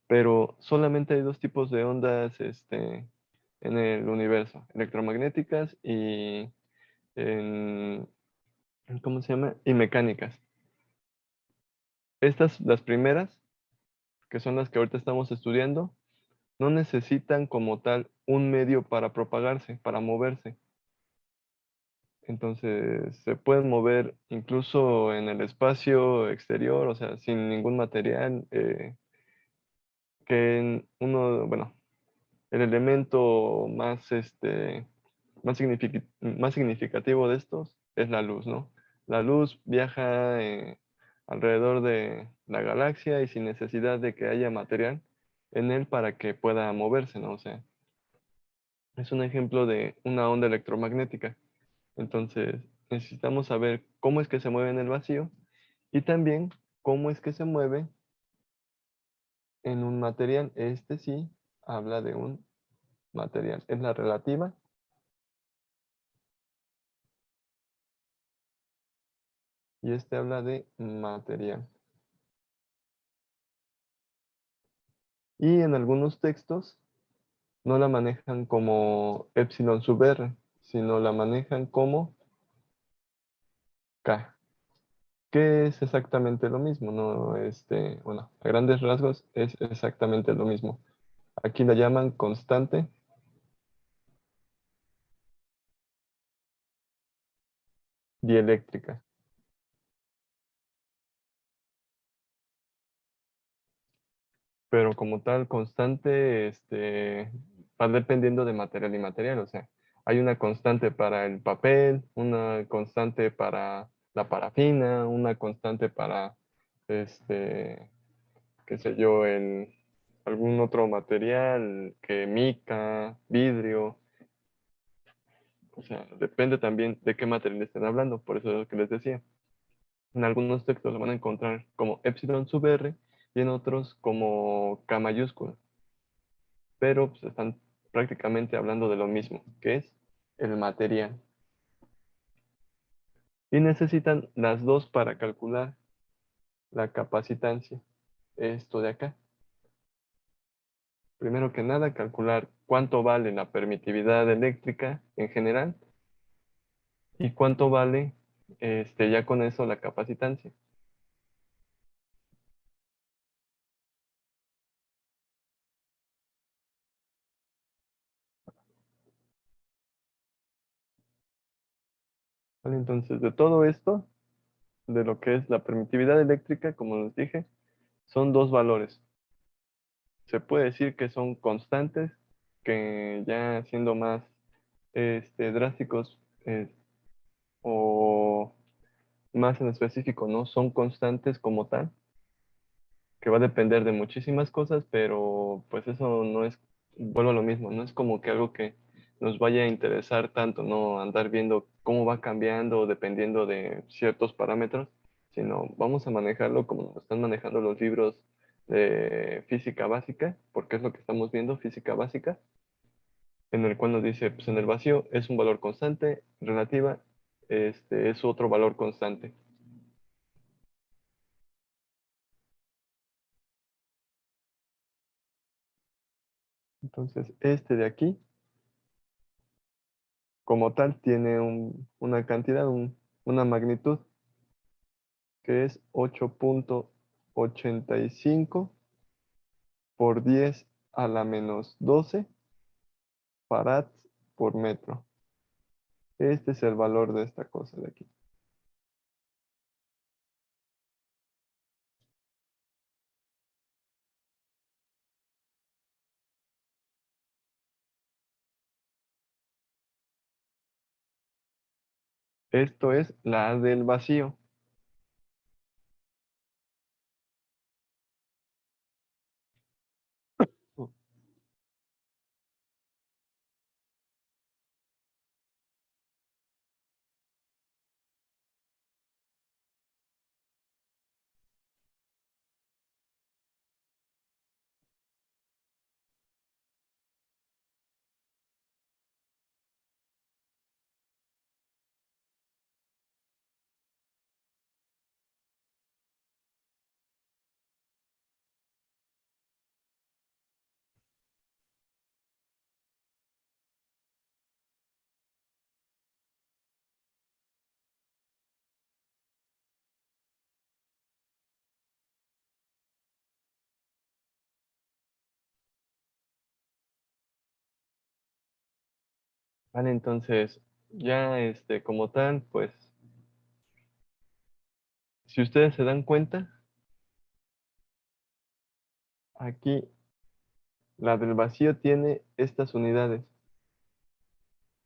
Speaker 1: pero solamente hay dos tipos de ondas en el universo, electromagnéticas y, en- ¿cómo se llama? Y mecánicas. Estas, las primeras, que son las que ahorita estamos estudiando, no necesitan como tal un medio para propagarse, para moverse. Entonces se pueden mover incluso en el espacio exterior, o sea, sin ningún material, bueno, el elemento más, más significativo de estos es la luz, ¿no? La luz viaja alrededor de la galaxia y sin necesidad de que haya material en él para que pueda moverse, ¿no? O sea, es un ejemplo de una onda electromagnética. Entonces, necesitamos saber cómo es que se mueve en el vacío y también cómo es que se mueve en un material. Este sí habla de un material. Es la relativa y este habla de material. Y en algunos textos no la manejan como epsilon sub r, sino la manejan como K, que es exactamente lo mismo, ¿no? Bueno, a grandes rasgos es exactamente lo mismo. Aquí la llaman constante dieléctrica, pero como tal constante, va dependiendo de material y material, o sea, hay una constante para el papel, una constante para la parafina, una constante para, este, qué sé yo, algún otro material que mica, vidrio, o sea, depende también de qué material estén hablando, por eso es lo que les decía. En algunos textos lo van a encontrar como epsilon sub r y en otros como K mayúscula, pero pues, están prácticamente hablando de lo mismo, que es el material. Y necesitan las dos para calcular la capacitancia. Esto de acá. Primero que nada, calcular cuánto vale la permitividad eléctrica en general y cuánto vale ya con eso la capacitancia. ¿Vale? Entonces, de todo esto, de lo que es la permitividad eléctrica, como les dije, son dos valores. Se puede decir que son constantes, que ya siendo más drásticos o más en específico, no son constantes como tal, que va a depender de muchísimas cosas, pero pues eso no es, vuelvo a lo mismo, no es como que algo que nos vaya a interesar tanto, no andar viendo cómo va cambiando dependiendo de ciertos parámetros, sino vamos a manejarlo como lo están manejando los libros de física básica, porque es lo que estamos viendo, física básica, en el cual nos dice, pues en el vacío es un valor constante, relativa, es otro valor constante. Entonces, este de aquí, como tal, tiene una cantidad, una magnitud, que es 8,85 por 10 a la menos 12 farads por metro. Este es el valor de esta cosa de aquí. Esto es la del vacío. Vale, entonces, ya como tal, pues, si ustedes se dan cuenta, aquí la del vacío tiene estas unidades,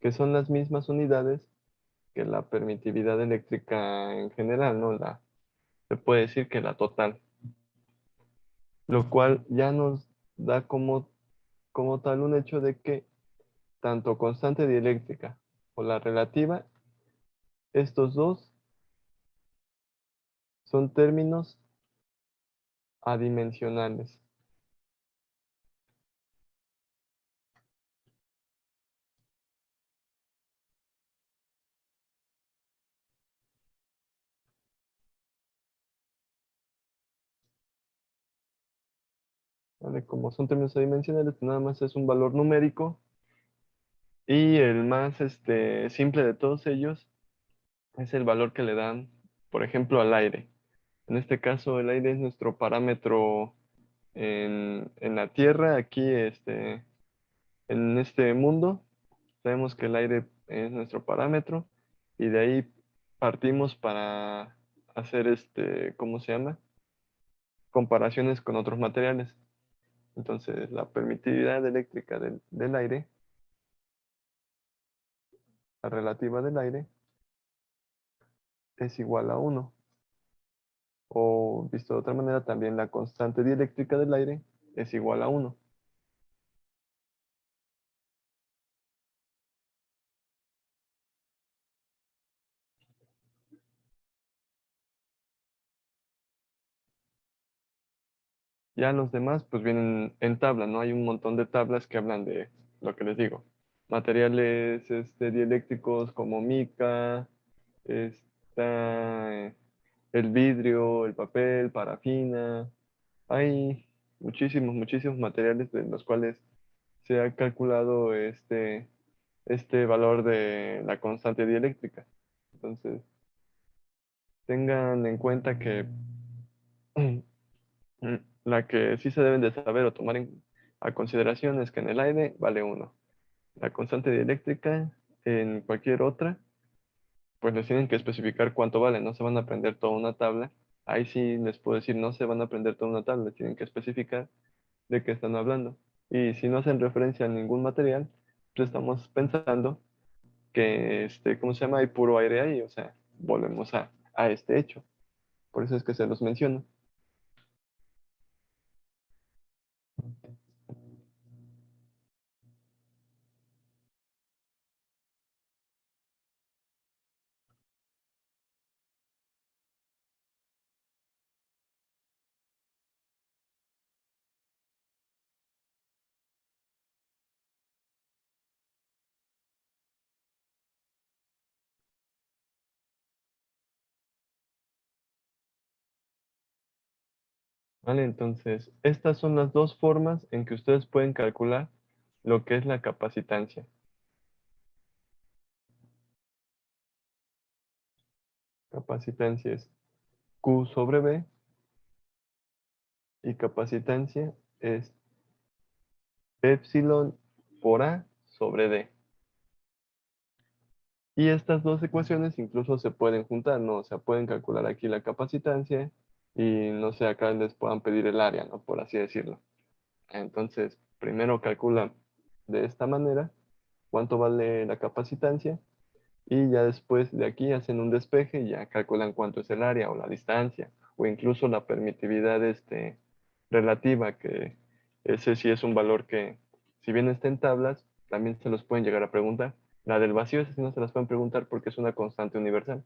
Speaker 1: que son las mismas unidades que la permitividad eléctrica en general, ¿no? Se puede decir que la total, lo cual ya nos da como tal un hecho de que tanto constante dieléctrica o la relativa, estos dos son términos adimensionales. ¿Vale? Como son términos adimensionales, pues nada más es un valor numérico y el más simple de todos ellos es el valor que le dan, por ejemplo, al aire. En este caso, el aire es nuestro parámetro en la Tierra, aquí en este mundo. Sabemos que el aire es nuestro parámetro y de ahí partimos para hacer ¿cómo se llama? Comparaciones con otros materiales. Entonces, la permitividad eléctrica del aire, la relativa del aire, es igual a uno. O visto de otra manera, también la constante dieléctrica del aire es igual a uno. Ya los demás, pues vienen en tabla, ¿no? Hay un montón de tablas que hablan de lo que les digo. Materiales dieléctricos como mica, está el vidrio, el papel, parafina. Hay muchísimos materiales de los cuales se ha calculado este valor de la constante dieléctrica. Entonces, tengan en cuenta que la que sí se deben de saber o tomar a consideración es que en el aire vale uno. La constante dieléctrica en cualquier otra, pues les tienen que especificar cuánto vale. No se van a aprender toda una tabla. Ahí sí les puedo decir, no se van a aprender toda una tabla. Les tienen que especificar de qué están hablando. Y si no hacen referencia a ningún material, pues estamos pensando que, ¿cómo se llama? Hay puro aire ahí. O sea, volvemos a este hecho. Por eso es que se los menciono. ¿Vale? Entonces, estas son las dos formas en que ustedes pueden calcular lo que es la capacitancia. Capacitancia es Q sobre B y capacitancia es epsilon por A sobre D. Y estas dos ecuaciones incluso se pueden juntar, ¿no? O sea, pueden calcular aquí la capacitancia y no sé, acá les puedan pedir el área, ¿no? Por así decirlo. Entonces, primero calculan de esta manera cuánto vale la capacitancia y ya después de aquí hacen un despeje y ya calculan cuánto es el área o la distancia o incluso la permitividad relativa, que ese sí es un valor que, si bien está en tablas, también se los pueden llegar a preguntar. La del vacío, esa sí no se las pueden preguntar porque es una constante universal.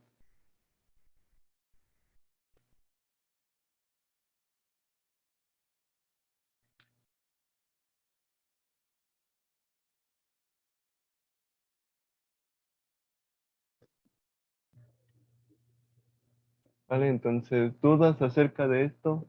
Speaker 1: ¿Vale? Entonces, ¿dudas acerca de esto?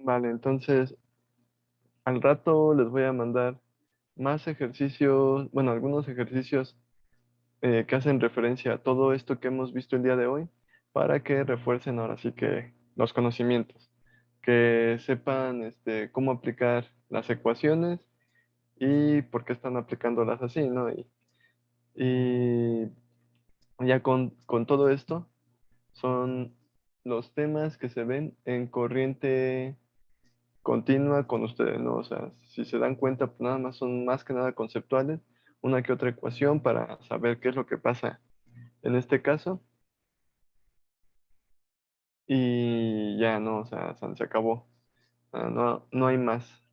Speaker 1: Vale, entonces al rato les voy a mandar más ejercicios, bueno, algunos ejercicios que hacen referencia a todo esto que hemos visto el día de hoy para que refuercen ahora sí que los conocimientos, que sepan cómo aplicar las ecuaciones y por qué están aplicándolas así, ¿no? Y ya con todo esto son los temas que se ven en corriente continua con ustedes, ¿no? O sea, si se dan cuenta, pues nada más son más que nada conceptuales, una que otra ecuación para saber qué es lo que pasa en este caso y ya, ¿no? O sea, se acabó. Ah, no, no hay más.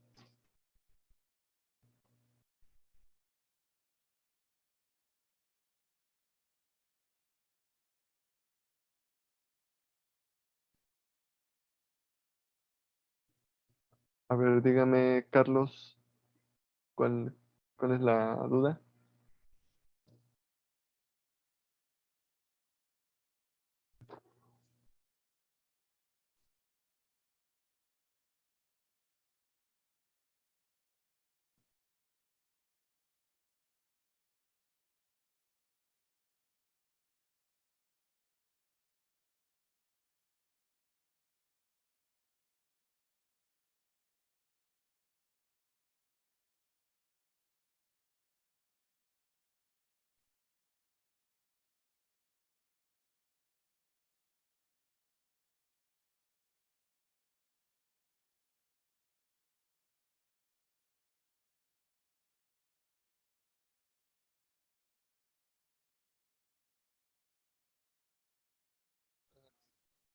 Speaker 1: A ver, dígame, Carlos, ¿cuál, cuál es la duda?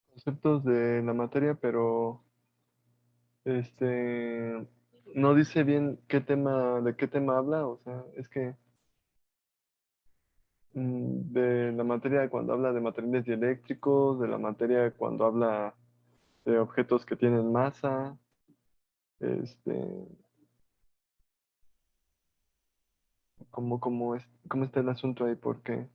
Speaker 1: Conceptos de la materia, pero no dice bien qué tema, de qué tema habla, o sea, es que de la materia cuando habla de materiales dieléctricos, de la materia cuando habla de objetos que tienen masa, este, cómo está el asunto ahí, porque,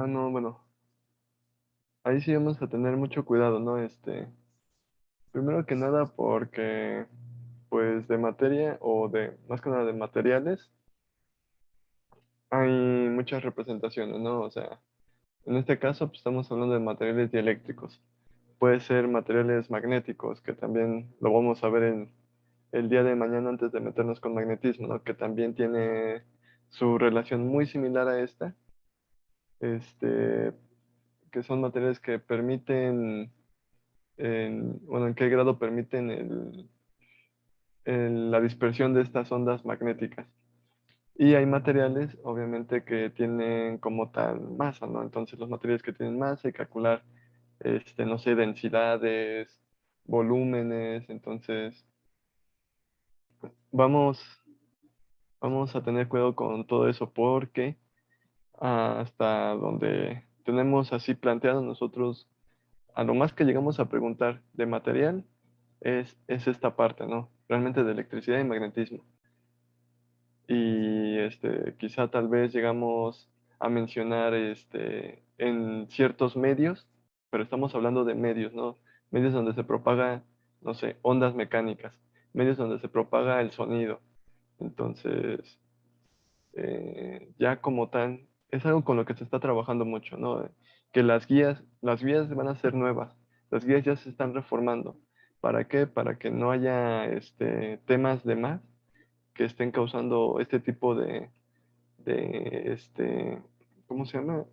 Speaker 1: no, bueno, ahí sí vamos a tener mucho cuidado, ¿no? Primero que nada porque, pues, de materia o de, más que nada de materiales, hay muchas representaciones, ¿no? O sea, en este caso, pues, estamos hablando de materiales dieléctricos. Puede ser materiales magnéticos, que también lo vamos a ver en el día de mañana antes de meternos con magnetismo, ¿no? Que también tiene su relación muy similar a esta, este, que son materiales que permiten, bueno, en qué grado permiten la dispersión de estas ondas magnéticas. Y hay materiales, obviamente, que tienen como tal masa, ¿no? Entonces, los materiales que tienen masa y calcular, no sé, densidades, volúmenes. Entonces, vamos, vamos a tener cuidado con todo eso porque hasta donde tenemos así planteado nosotros, a lo más que llegamos a preguntar de material es esta parte, ¿no? Realmente de electricidad y magnetismo. Y quizá tal vez llegamos a mencionar en ciertos medios, pero estamos hablando de medios, ¿no? Medios donde se propaga, no sé, ondas mecánicas, medios donde se propaga el sonido. Entonces, ya como tal, es algo con lo que se está trabajando mucho, ¿no? Que las guías van a ser nuevas, las guías ya se están reformando. ¿Para qué? Para que no haya temas de más que estén causando este tipo de ¿cómo se llama?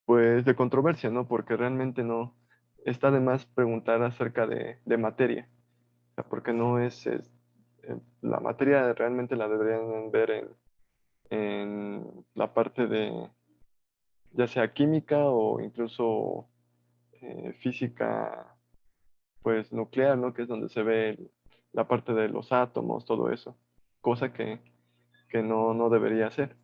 Speaker 1: Pues de controversia, ¿no? Porque realmente no está de más preguntar acerca de materia, o sea, porque no la materia realmente la deberían ver en la parte de, ya sea química o incluso física, pues nuclear, ¿no? Que es donde se ve la parte de los átomos, todo eso, cosa que no debería ser.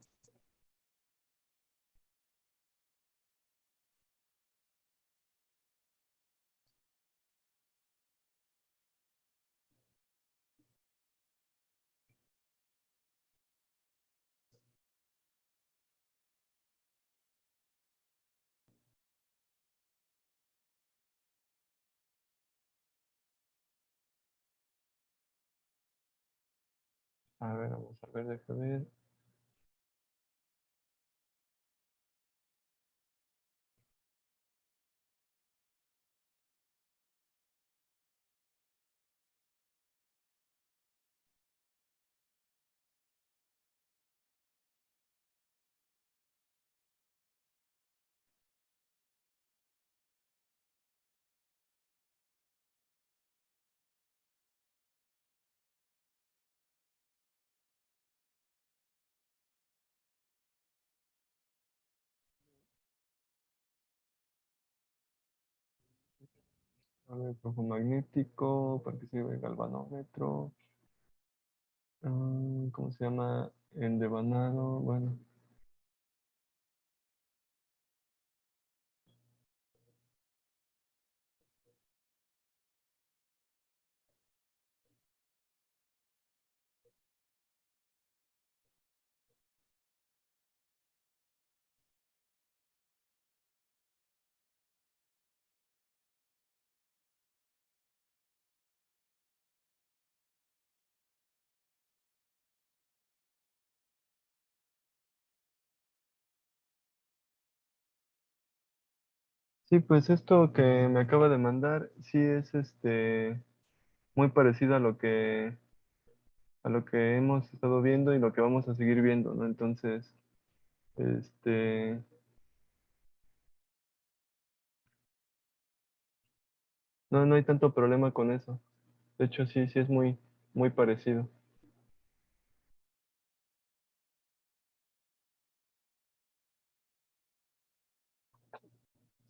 Speaker 1: A ver, vamos a ver, déjame ver. A ver, flujo magnético, para que sirve el galvanómetro. ¿Cómo se llama? El devanado, bueno. Sí, pues esto que me acaba de mandar, sí es muy parecido a lo que hemos estado viendo y lo que vamos a seguir viendo, ¿no? Entonces, este, no, no hay tanto problema con eso. De hecho, sí, sí es muy parecido.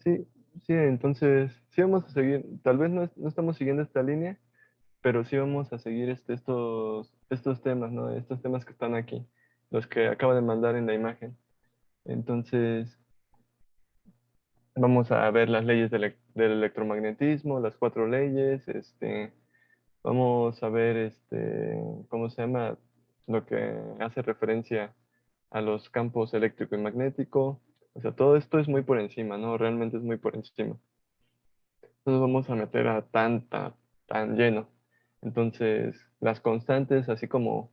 Speaker 1: Sí, sí, entonces, sí vamos a seguir, tal vez no estamos siguiendo esta línea, pero sí vamos a seguir estos temas, ¿no? Estos temas que están aquí, los que acabo de mandar en la imagen. Entonces, vamos a ver las leyes del electromagnetismo, las cuatro leyes, vamos a ver, ¿cómo se llama? Lo que hace referencia a los campos eléctrico y magnético. O sea, todo esto es muy por encima, ¿no? Realmente es muy por encima. No nos vamos a meter a tan lleno. Entonces, las constantes, así como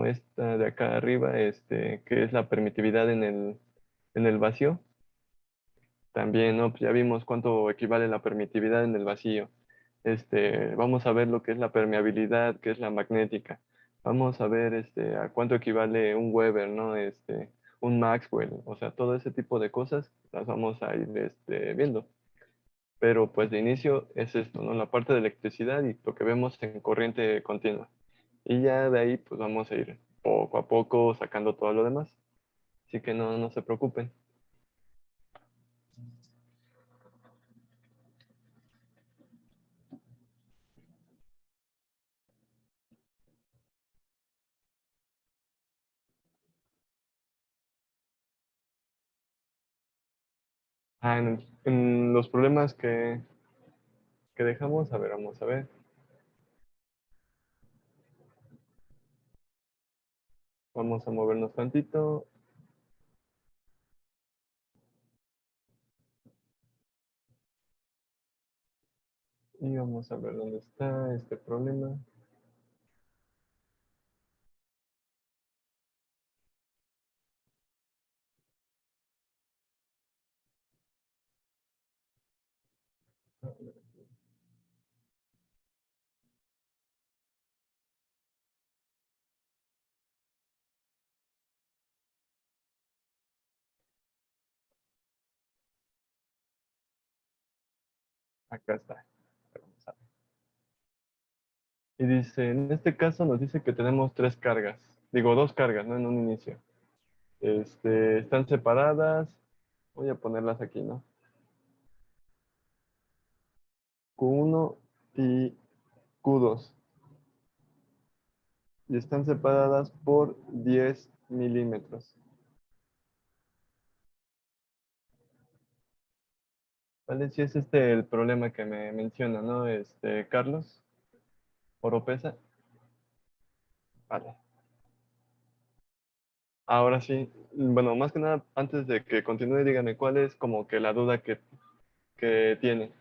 Speaker 1: esta de acá arriba, que es la permitividad en el vacío, también, ¿no? Pues ya vimos cuánto equivale la permitividad en el vacío. Vamos a ver lo que es la permeabilidad, que es la magnética. Vamos a ver a cuánto equivale un Weber, ¿no? Un Maxwell. O sea, todo ese tipo de cosas las vamos a ir viendo. Pero pues de inicio es esto, ¿no? La parte de electricidad y lo que vemos en corriente continua. Y ya de ahí pues vamos a ir poco a poco sacando todo lo demás. Así que no se preocupen. En los problemas que dejamos, a ver, vamos a ver. Vamos a movernos tantito y vamos a ver dónde está este problema. Acá está. Vamos a ver. Y dice, en este caso nos dice que tenemos tres cargas. Digo, dos cargas, ¿no? En un inicio. Están separadas. Voy a ponerlas aquí, ¿no? Q1 y Q2. Y están separadas por 10 milímetros. ¿Vale? Si es el problema que me menciona, ¿no? Carlos Oropesa. Vale. Ahora sí, bueno, más que nada, antes de que continúe, dígame cuál es como que la duda que tiene.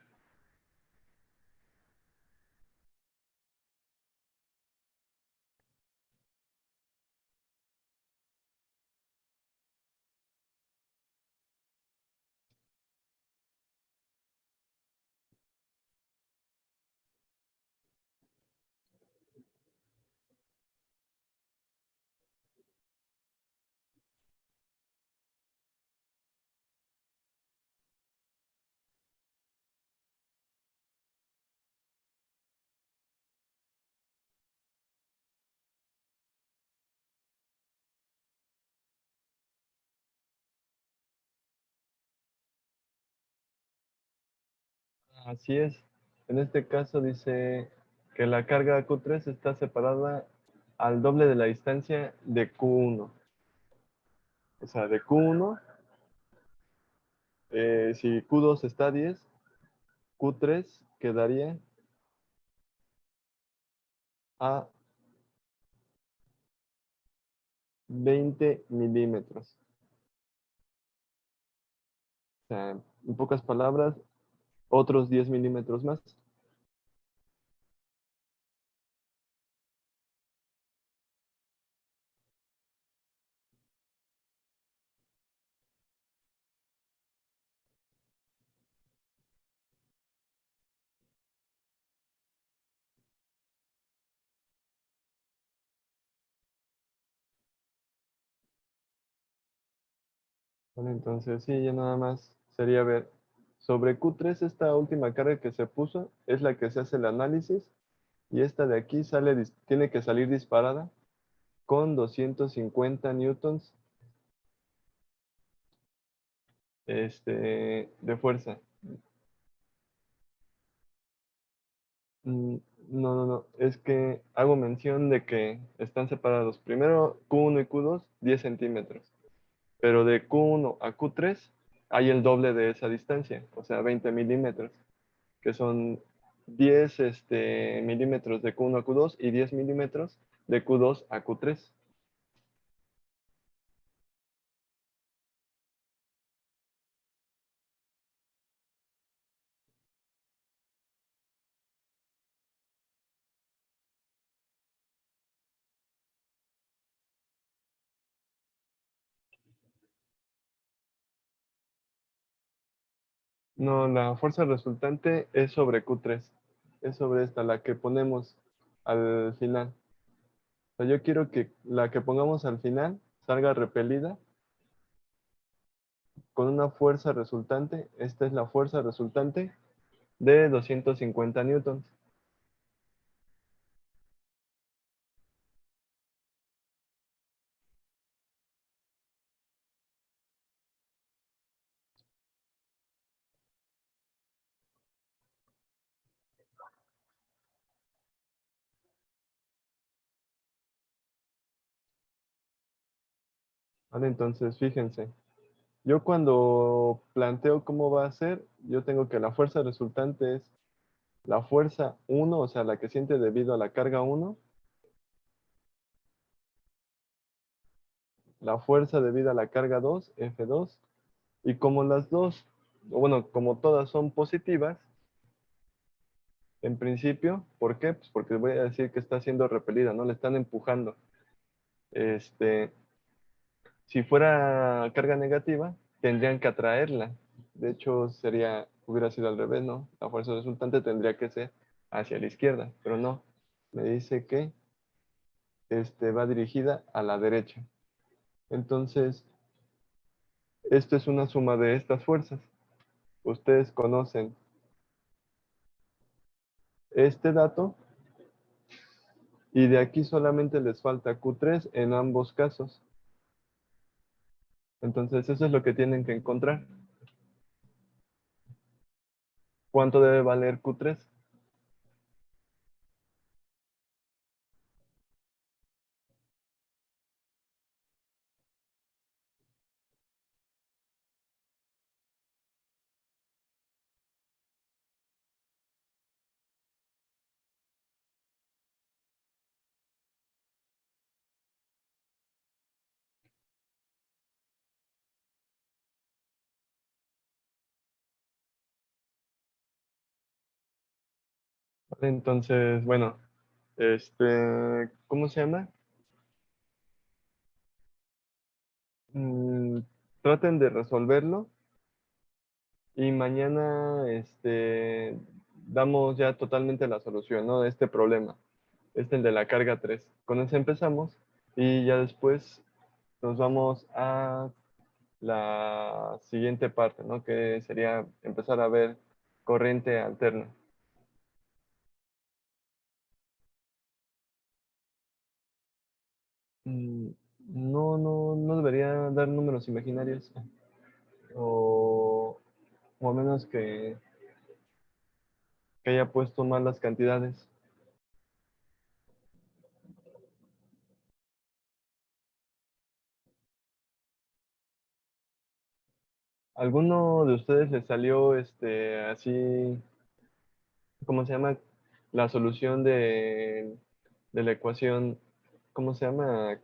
Speaker 1: Así es. En este caso dice que la carga Q3 está separada al doble de la distancia de Q1. O sea, de Q1, si Q2 está a 10, Q3 quedaría a 20 milímetros. O sea, en pocas palabras, otros 10 milímetros más. Bueno, entonces sí, ya nada más sería ver. Sobre Q3, esta última carga que se puso es la que se hace el análisis y esta de aquí tiene que salir disparada con 250 newtons de fuerza. Mm, No, no, no. Es que hago mención de que están separados. Primero Q1 y Q2, 10 centímetros. Pero de Q1 a Q3 hay el doble de esa distancia, o sea, 20 milímetros, que son 10 milímetros de Q1 a Q2 y 10 milímetros de Q2 a Q3. No, la fuerza resultante es sobre Q3. Es sobre esta, la que ponemos al final. O sea, yo quiero que la que pongamos al final salga repelida con una fuerza resultante. Esta es la fuerza resultante de 250 newtons. ¿Vale? Entonces, fíjense, yo cuando planteo cómo va a ser, yo tengo que la fuerza resultante es la fuerza 1, o sea, la que siente debido a la carga 1, la fuerza debido a la carga 2, F2, y como las dos, o bueno, como todas son positivas, en principio, ¿por qué? Pues porque voy a decir que está siendo repelida, ¿no? Le están empujando. Este, si fuera carga negativa, tendrían que atraerla. De hecho, hubiera sido al revés, ¿no? La fuerza resultante tendría que ser hacia la izquierda, pero no. Me dice que va dirigida a la derecha. Entonces, esto es una suma de estas fuerzas. Ustedes conocen este dato y de aquí solamente les falta Q3 en ambos casos. Entonces, eso es lo que tienen que encontrar. ¿Cuánto debe valer Q3? Entonces, bueno, ¿cómo se llama? Mm, Traten de resolverlo y mañana, damos ya totalmente la solución, ¿no? De este problema. El de la carga 3. Con ese empezamos y ya después nos vamos a la siguiente parte, ¿no? Que sería empezar a ver corriente alterna. Mm, No, no, no debería dar números imaginarios. O, o a menos que... que haya puesto mal las cantidades. ¿Alguno de ustedes le salió así, cómo se llama? La solución de la ecuación, ¿cómo se llama?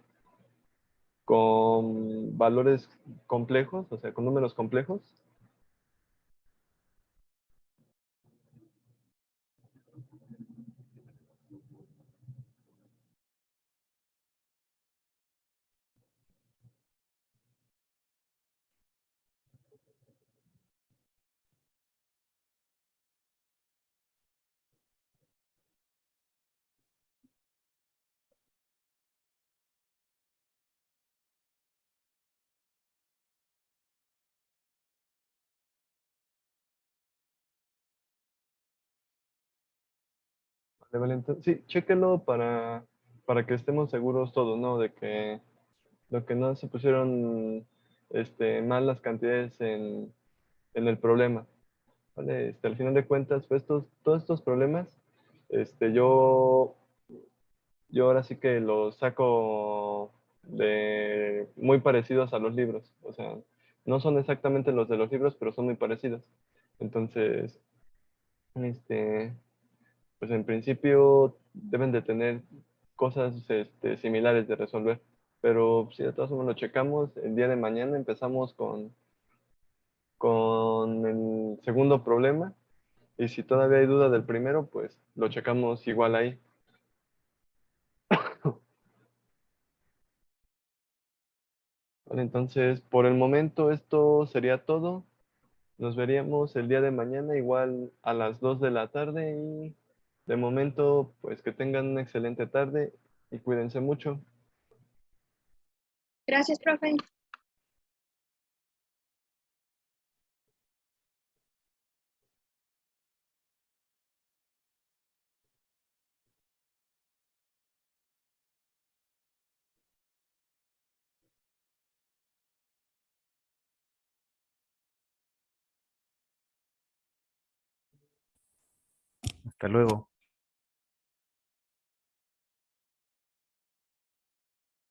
Speaker 1: Con valores complejos, o sea, con números complejos. Vale, vale, sí, chéquelo para que estemos seguros todos, ¿no? De que lo que no se pusieron mal las cantidades en el problema. ¿Vale? Al final de cuentas, pues todos estos problemas, este, yo, yo ahora sí que los saco de muy parecidos a los libros. O sea, no son exactamente los de los libros, pero son muy parecidos. Entonces, este, pues en principio deben de tener cosas similares de resolver. Pero si de todas formas lo checamos, el día de mañana empezamos con el segundo problema. Y si todavía hay duda del primero, pues lo checamos igual ahí. Vale, entonces, por el momento esto sería todo. Nos veríamos el día de mañana igual a las 2 de la tarde y de momento, pues que tengan una excelente tarde y cuídense mucho.
Speaker 2: Gracias, profe.
Speaker 3: Hasta luego.